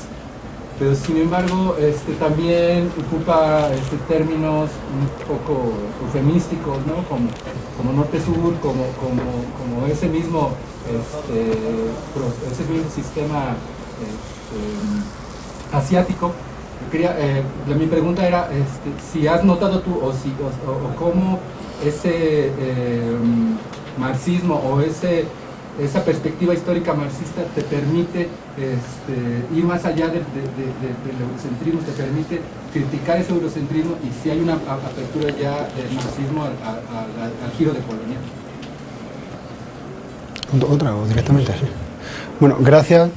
pero sin embargo también ocupa términos un poco eufemísticos, ¿no? como norte-sur, como ese mismo sistema asiático. Mi pregunta era si has notado tú o cómo ese marxismo o esa perspectiva histórica marxista te permite ir más allá del eurocentrismo, te permite criticar ese eurocentrismo, y si hay una apertura ya del marxismo al giro de colonial. ¿Otra o directamente? Sí. Bueno, gracias.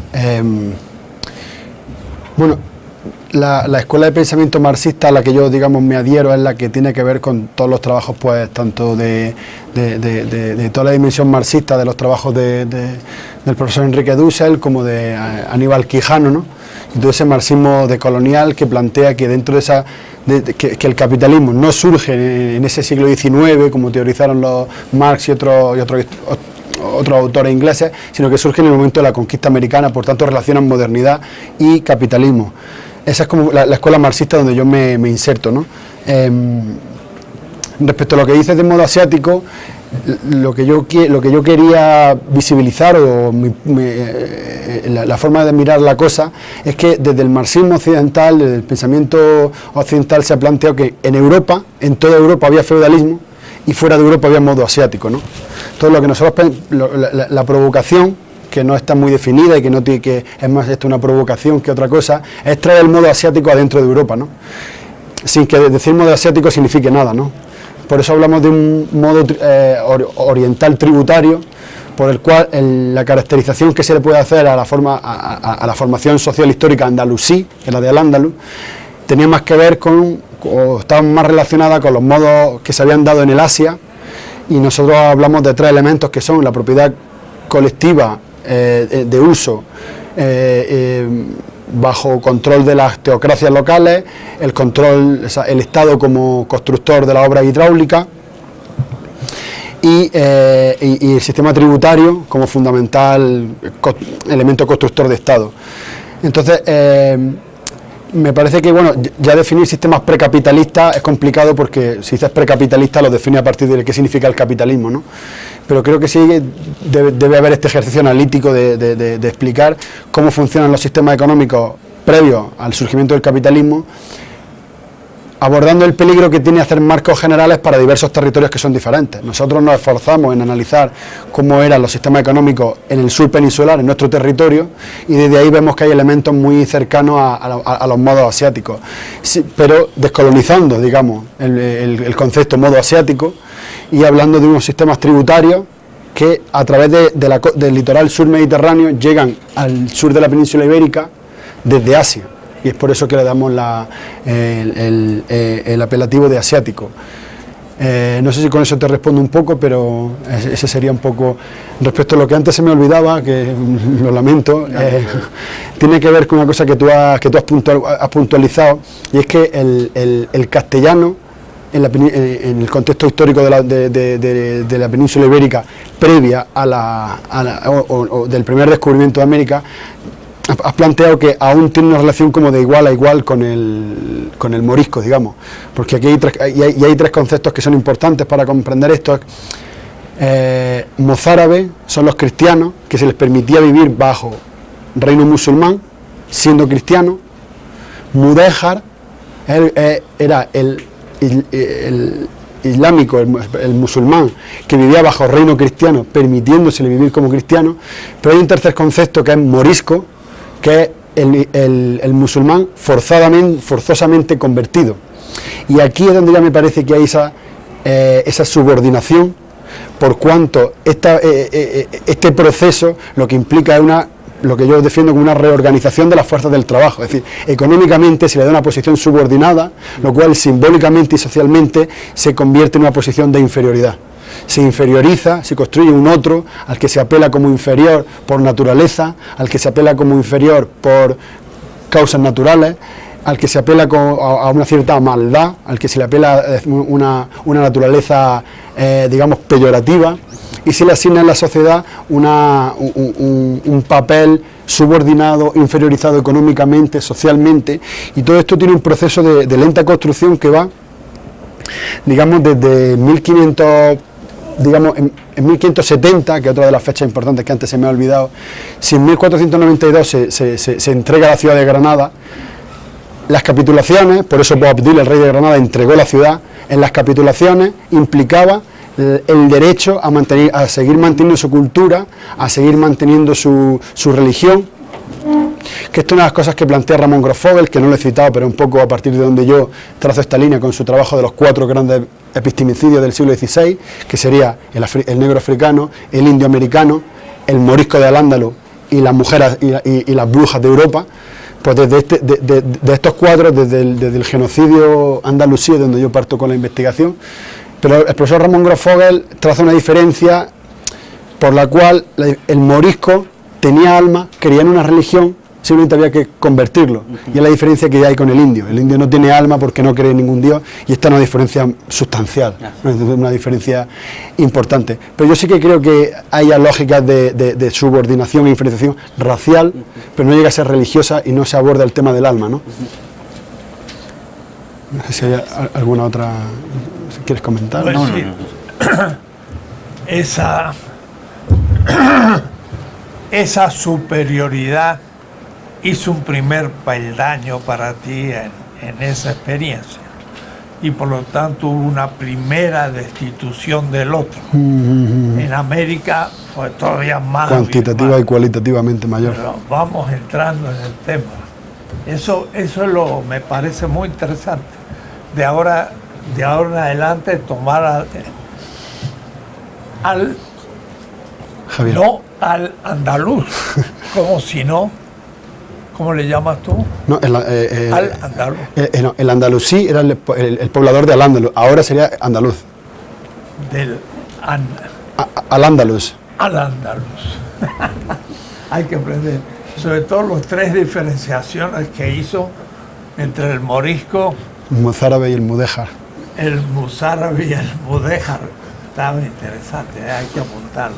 La escuela de pensamiento marxista a la que yo, digamos, me adhiero es la que tiene que ver con todos los trabajos, pues, tanto de toda la dimensión marxista de los trabajos del profesor Enrique Dussel como de Aníbal Quijano, ¿no? Y todo ese marxismo decolonial que plantea que dentro de esa que el capitalismo no surge en ese siglo XIX, como teorizaron los Marx y otros autores ingleses, sino que surge en el momento de la conquista americana, por tanto relacionan modernidad y capitalismo. Esa es como la escuela marxista donde yo me inserto, ¿no? Respecto a lo que dices de modo asiático, lo que yo quería visibilizar, o la forma de mirar la cosa, es que desde el marxismo occidental, desde el pensamiento occidental, se ha planteado que en Europa, en toda Europa había feudalismo, y fuera de Europa había modo asiático, ¿no? Todo lo que nosotros, la provocación, que no está muy definida y que no tiene, que es más esto una provocación que otra cosa, es traer el modo asiático adentro de Europa, ¿no? Sin que decir modo asiático signifique nada, ¿no? Por eso hablamos de un modo oriental tributario, por el cual la caracterización que se le puede hacer a la formación social histórica andalusí, que la de Al-Ándalus, tenía más que ver o estaba más relacionada con los modos que se habían dado en el Asia, y nosotros hablamos de tres elementos que son la propiedad colectiva de uso bajo control de las teocracias locales, el Estado como constructor de la obra hidráulica y el sistema tributario como fundamental elemento constructor de Estado. Entonces, me parece que, bueno, ya definir sistemas precapitalistas es complicado, porque si dices precapitalista lo define a partir de qué significa el capitalismo, ¿no? Pero creo que sí debe haber este ejercicio analítico de explicar cómo funcionan los sistemas económicos previos al surgimiento del capitalismo, abordando el peligro que tiene hacer marcos generales para diversos territorios que son diferentes. Nosotros nos esforzamos en analizar cómo eran los sistemas económicos en el sur peninsular, en nuestro territorio, y desde ahí vemos que hay elementos muy cercanos a los modos asiáticos, sí, pero descolonizando, digamos, el concepto modo asiático, y hablando de unos sistemas tributarios que a través del litoral sur mediterráneo llegan al sur de la península ibérica desde Asia. Y es por eso que le damos el apelativo de asiático. No sé si con eso te respondo un poco, pero ese sería un poco. Respecto a lo que antes se me olvidaba, que lo lamento, tiene que ver con una cosa que tú has puntualizado, y es que el castellano, en el contexto histórico de la península ibérica, previa o del primer descubrimiento de América, has planteado que aún tiene una relación como de igual a igual con el morisco, digamos, porque aquí hay tres conceptos que son importantes para comprender esto. Mozárabes son los cristianos, que se les permitía vivir bajo reino musulmán, siendo cristiano. Mudéjar era el islámico, el musulmán, que vivía bajo reino cristiano, permitiéndosele vivir como cristiano. Pero hay un tercer concepto que es morisco, que es el musulmán forzosamente convertido. Y aquí es donde ya me parece que hay esa subordinación, por cuanto este proceso lo que implica es lo que yo defiendo como una reorganización de las fuerzas del trabajo. Es decir, económicamente se le da una posición subordinada, lo cual simbólicamente y socialmente se convierte en una posición de inferioridad. Se inferioriza, se construye un otro al que se apela como inferior por naturaleza, al que se apela como inferior por causas naturales, al que se apela a una cierta maldad, al que se le apela a una naturaleza, digamos, peyorativa, y se le asigna en la sociedad un papel subordinado, inferiorizado económicamente, socialmente, y todo esto tiene un proceso de lenta construcción que va, digamos, desde 1500, digamos, en 1570, que es otra de las fechas importantes que antes se me ha olvidado. Si en 1492 se entrega la ciudad de Granada, las capitulaciones, por eso Boabdil, el rey de Granada, entregó la ciudad. En las capitulaciones implicaba el derecho a seguir manteniendo su cultura, a seguir manteniendo su religión, que esto es una de las cosas que plantea Ramón Grosfogel, que no lo he citado, pero un poco a partir de donde yo trazo esta línea con su trabajo de los 4 grandes epistemicidios del siglo XVI, que sería el negro africano, el indio americano, el morisco de Al-Ándalus y las mujeres y las brujas de Europa. Pues de estos 4, desde el genocidio andalusí, donde yo parto con la investigación. Pero el profesor Ramón Grosfogel traza una diferencia por la cual el morisco tenía alma, creía en una religión, simplemente había que convertirlo. Y es la diferencia que hay con el indio. El indio no tiene alma porque no cree en ningún dios, y esta es una diferencia sustancial, una diferencia importante. Pero yo sí que creo que haya lógicas de subordinación e inferiorización racial, pero no llega a ser religiosa y no se aborda el tema del alma, ¿no? No sé si hay alguna otra... Si quieres comentar. Pues no, sí. Esa superioridad hizo un primer peldaño para ti en esa experiencia, y por lo tanto hubo una primera destitución del otro. En América fue todavía más cuantitativa y cualitativamente mayor. Pero vamos entrando en el tema. Eso me parece muy interesante. De ahora en adelante tomar Javier. no al andaluz, como si no, ¿cómo le llamas tú? No, Al andaluz. No, el andalusí era el poblador de Al-Ándalus, ahora sería andaluz. Al-Ándalus. Al andaluz. Hay que aprender, sobre todo los 3 diferenciaciones que hizo entre el morisco, El mozárabe y el mudéjar. el mozárabe y el mudéjar. Estaba interesante, hay que apuntarlo.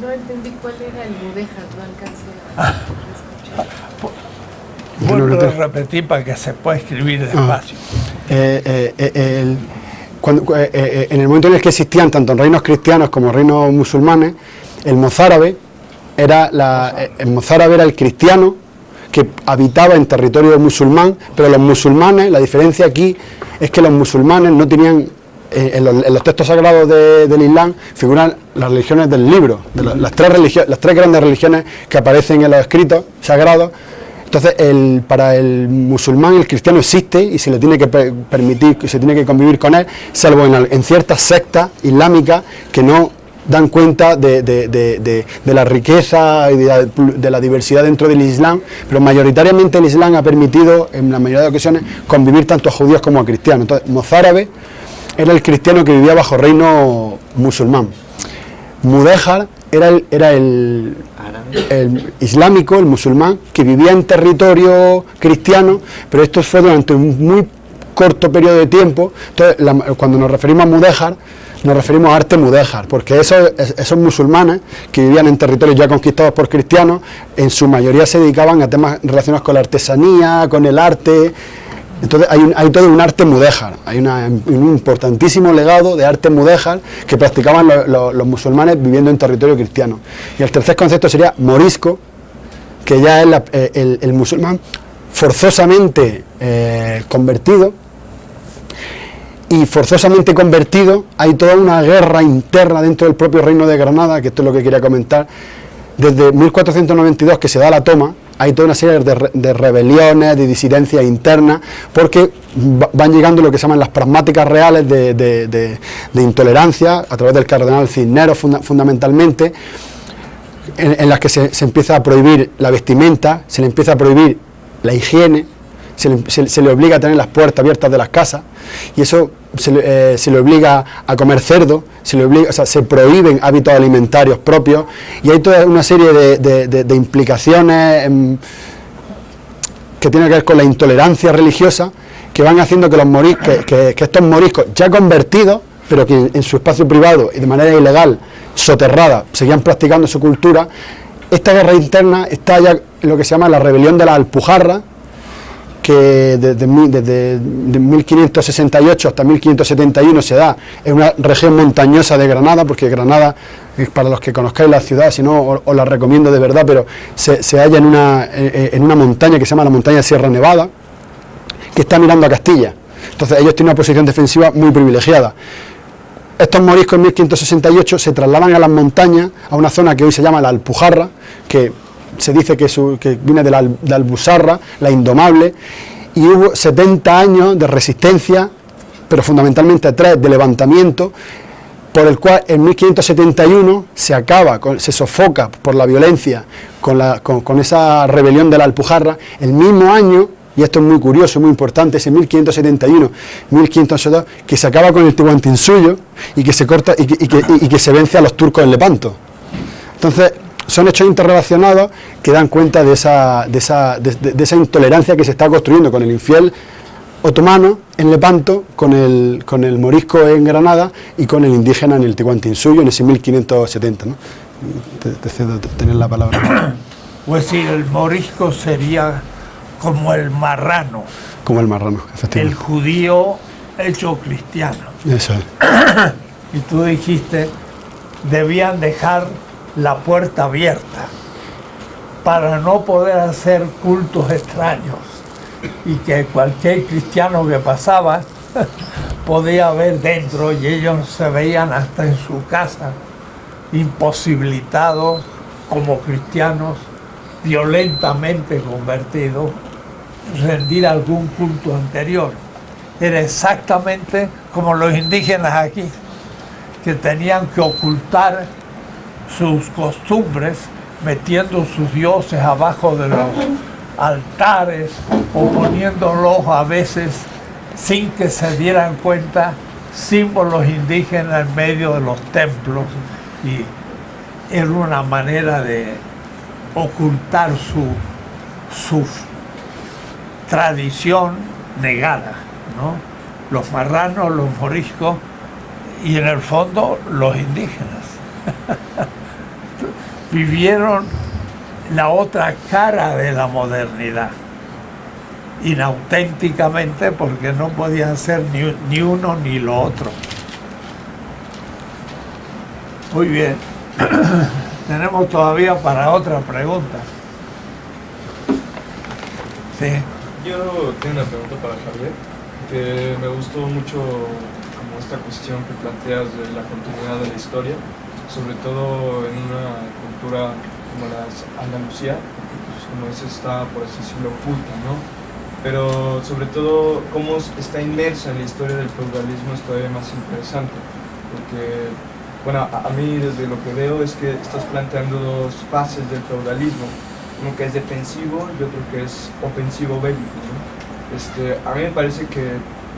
No entendí cuál era el mudéjar, no alcancé a escuchar. Vuelvo a repetir para que se pueda escribir despacio. En el momento en el que existían tanto reinos cristianos como reinos musulmanes, el mozárabe era el cristiano que habitaba en territorio musulmán, pero los musulmanes, la diferencia aquí es que los musulmanes no tenían, en los textos sagrados del Islam figuran las religiones del libro, las tres grandes religiones que aparecen en los escritos sagrados. Entonces, para el musulmán el cristiano existe y se le tiene que permitir, se tiene que convivir con él, salvo en ciertas sectas islámicas que no dan cuenta de la riqueza y de la diversidad dentro del Islam, pero mayoritariamente el Islam ha permitido, en la mayoría de ocasiones, convivir tanto a judíos como a cristianos. Entonces, mozárabe era el cristiano que vivía bajo reino musulmán. Mudéjar era el islámico, el musulmán, que vivía en territorio cristiano, pero esto fue durante un muy corto periodo de tiempo. Entonces, cuando nos referimos a mudéjar, nos referimos a arte mudéjar, porque esos musulmanes que vivían en territorios ya conquistados por cristianos, en su mayoría se dedicaban a temas relacionados con la artesanía, con el arte, Entonces hay todo un arte mudéjar, hay un importantísimo legado de arte mudéjar que practicaban los musulmanes viviendo en territorio cristiano. Y el tercer concepto sería morisco, que ya es el musulmán forzosamente convertido. Y forzosamente convertido, hay toda una guerra interna dentro del propio reino de Granada, que esto es lo que quería comentar. Desde 1492 que se da la toma, hay toda una serie de rebeliones, de disidencias internas, porque van llegando lo que se llaman las pragmáticas reales de intolerancia, a través del cardenal Cisneros fundamentalmente, en las que se empieza a prohibir la vestimenta, se le empieza a prohibir la higiene, se le obliga a tener las puertas abiertas de las casas, y eso se le obliga a comer cerdo, se prohíben hábitos alimentarios propios, y hay toda una serie de implicaciones que tienen que ver con la intolerancia religiosa, que van haciendo que estos moriscos ya convertidos, pero que en su espacio privado y de manera ilegal, soterrada, seguían practicando su cultura. Esta guerra interna está ya en lo que se llama la rebelión de la Alpujarra, que desde 1568 hasta 1571 se da en una región montañosa de Granada, porque Granada, para los que conozcáis la ciudad, si no os la recomiendo de verdad, pero se halla en una montaña que se llama la montaña de Sierra Nevada, que está mirando a Castilla. Entonces ellos tienen una posición defensiva muy privilegiada. Estos moriscos en 1568 se trasladan a las montañas, a una zona que hoy se llama la Alpujarra, que se dice que viene de la Albusarra, la Indomable, y hubo 70 años de resistencia, pero fundamentalmente 3 de levantamiento, por el cual en 1571 se sofoca por la violencia con esa rebelión de la Alpujarra. El mismo año, y esto es muy curioso, muy importante, es en 1571, 1582, que se acaba con el Tahuantinsuyo y que se corta y que se vence a los turcos en Lepanto. Entonces, son hechos interrelacionados que dan cuenta de esa intolerancia que se está construyendo con el infiel otomano en Lepanto, con el morisco en Granada y con el indígena en el Tahuantinsuyo en ese 1570, ¿no? Te cedo tener la palabra. Pues sí, el morisco sería como el marrano. Como el marrano, efectivamente. El judío hecho cristiano. Eso es. Y tú dijiste, debían dejar la puerta abierta para no poder hacer cultos extraños, y que cualquier cristiano que pasaba podía ver dentro, y ellos se veían hasta en su casa imposibilitados como cristianos violentamente convertidos rendir algún culto anterior. Era exactamente como los indígenas aquí, que tenían que ocultar sus costumbres metiendo sus dioses abajo de los altares o poniéndolos a veces sin que se dieran cuenta símbolos indígenas en medio de los templos, y era una manera de ocultar su tradición negada, ¿no? Los marranos, los moriscos y en el fondo los indígenas vivieron la otra cara de la modernidad, inauténticamente, porque no podían ser ni uno ni lo otro. Muy bien. Tenemos todavía para otra pregunta. Sí. Yo tengo una pregunta para Javier, que me gustó mucho como esta cuestión que planteas de la continuidad de la historia, sobre todo en una cultura como la Andalucía, que pues, como dices, está, por así decirlo, oculta, ¿no? Pero sobre todo cómo está inmersa en la historia del feudalismo es todavía más interesante, porque, bueno, a mí desde lo que veo es que estás planteando dos fases del feudalismo, uno que es defensivo y otro que es ofensivo bélico, ¿no? A mí me parece que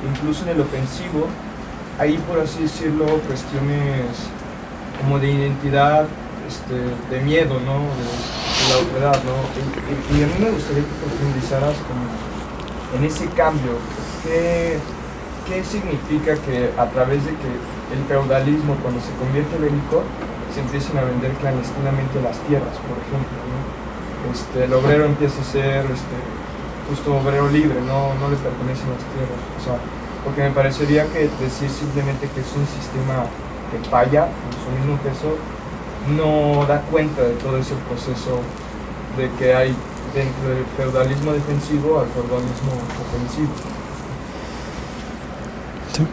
incluso en el ofensivo hay, por así decirlo, cuestiones como de identidad, de miedo, ¿no? De la otredad, ¿no? Y a mí me gustaría que profundizaras como en ese cambio. ¿Qué significa que a través de que el feudalismo, cuando se convierte bélico, se empiecen a vender clandestinamente las tierras, por ejemplo, ¿no? El obrero empieza a ser justo obrero libre, no le pertenecen las tierras. O sea, porque me parecería que decir simplemente que es un sistema que falla en su mismo peso no da cuenta de todo ese proceso de que hay dentro del feudalismo defensivo al feudalismo ofensivo. Sí.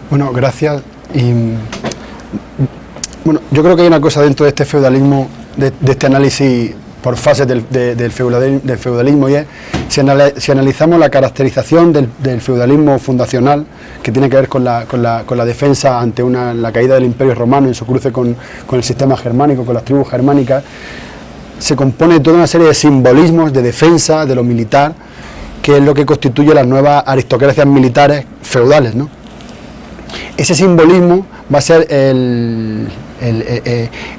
Bueno, gracias. Y bueno, yo creo que hay una cosa dentro de este feudalismo, de este análisis por fases del feudalismo, y es si analizamos la caracterización del feudalismo fundacional, que tiene que ver con la defensa ante la caída del Imperio Romano en su cruce con el sistema germánico, con las tribus germánicas, se compone de toda una serie de simbolismos de defensa, de lo militar, que es lo que constituye las nuevas aristocracias militares feudales, ¿no? Ese simbolismo va a ser el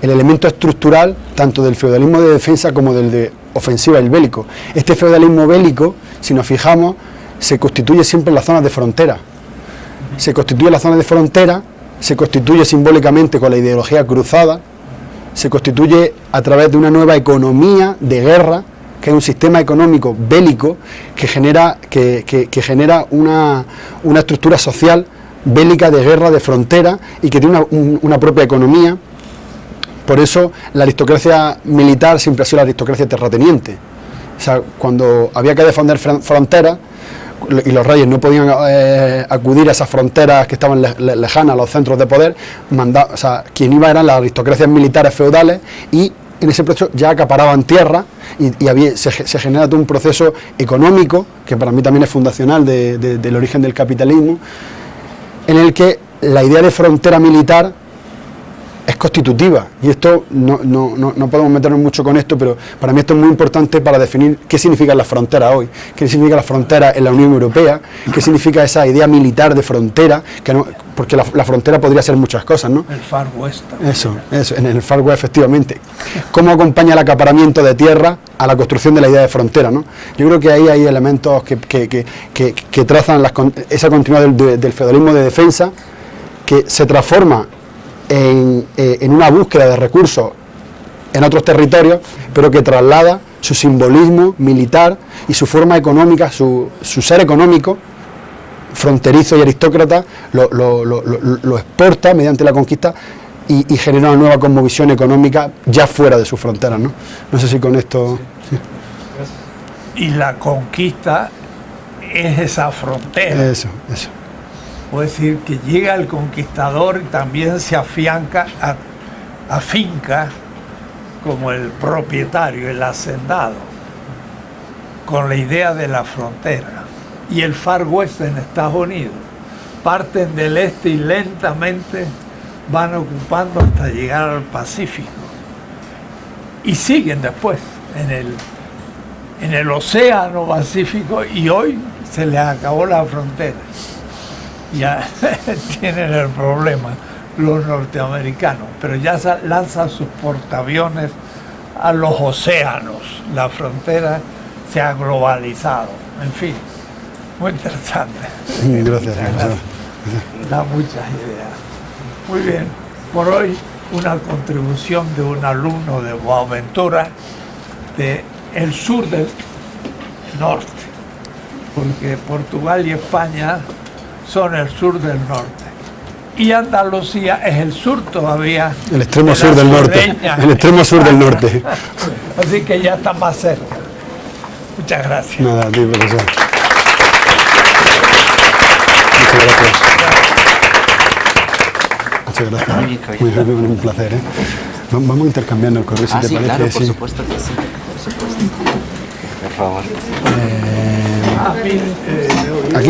elemento estructural tanto del feudalismo de defensa como del de ofensiva y el bélico. Este feudalismo bélico, si nos fijamos, se constituye siempre en las zonas de frontera. Se constituye en las zonas de frontera, se constituye simbólicamente con la ideología cruzada, se constituye a través de una nueva economía de guerra, que es un sistema económico bélico que genera una estructura social bélica de guerra, de frontera, y que tiene una propia economía. Por eso la aristocracia militar siempre ha sido la aristocracia terrateniente. O sea, cuando había que defender fronteras y los reyes no podían acudir a esas fronteras que estaban lejanas a los centros de poder, o sea, quien iba eran las aristocracias militares feudales, y en ese proceso ya acaparaban tierra y se genera todo un proceso económico, que para mí también es fundacional del origen del capitalismo, en el que la idea de frontera militar es constitutiva, y esto no podemos meternos mucho con esto, pero para mí esto es muy importante para definir qué significan las fronteras hoy, qué significa las fronteras en la Unión Europea, qué significa esa idea militar de frontera, porque la frontera podría ser muchas cosas, ¿no? El Far West. Eso, en el Far West, efectivamente. ¿Cómo acompaña el acaparamiento de tierra a la construcción de la idea de frontera, ¿no? Yo creo que ahí hay elementos que trazan esa continuidad del feudalismo de defensa, que se transforma en una búsqueda de recursos en otros territorios, pero que traslada su simbolismo militar y su forma económica, su ser económico, fronterizo y aristócrata, lo exporta mediante la conquista y genera una nueva cosmovisión económica ya fuera de sus fronteras, ¿no? No sé si con esto... Sí. Y la conquista es esa frontera. Eso. Es decir, que llega el conquistador y también se afinca como el propietario, el hacendado, con la idea de la frontera. Y el Far West en Estados Unidos, parten del este y lentamente van ocupando hasta llegar al Pacífico. Y siguen después en el Océano Pacífico, y hoy se les acabó la frontera. Ya tienen el problema los norteamericanos, pero ya lanzan sus portaaviones a los océanos. La frontera se ha globalizado. En fin, muy interesante. Gracias. Da muchas ideas. Muy bien, por hoy una contribución de un alumno de Boaventura del sur del norte, porque Portugal y España son el sur del norte, y Andalucía es el sur todavía. El extremo sur del norte. El extremo sur del norte. Así que ya está más cerca. Muchas gracias. Nada, a ti, profesor. Muchas gracias. Muy bien, un placer, ¿eh? Vamos intercambiando el correo, si te sí, parece. Claro, por supuesto que sí. Por supuesto. Por favor. Aquí.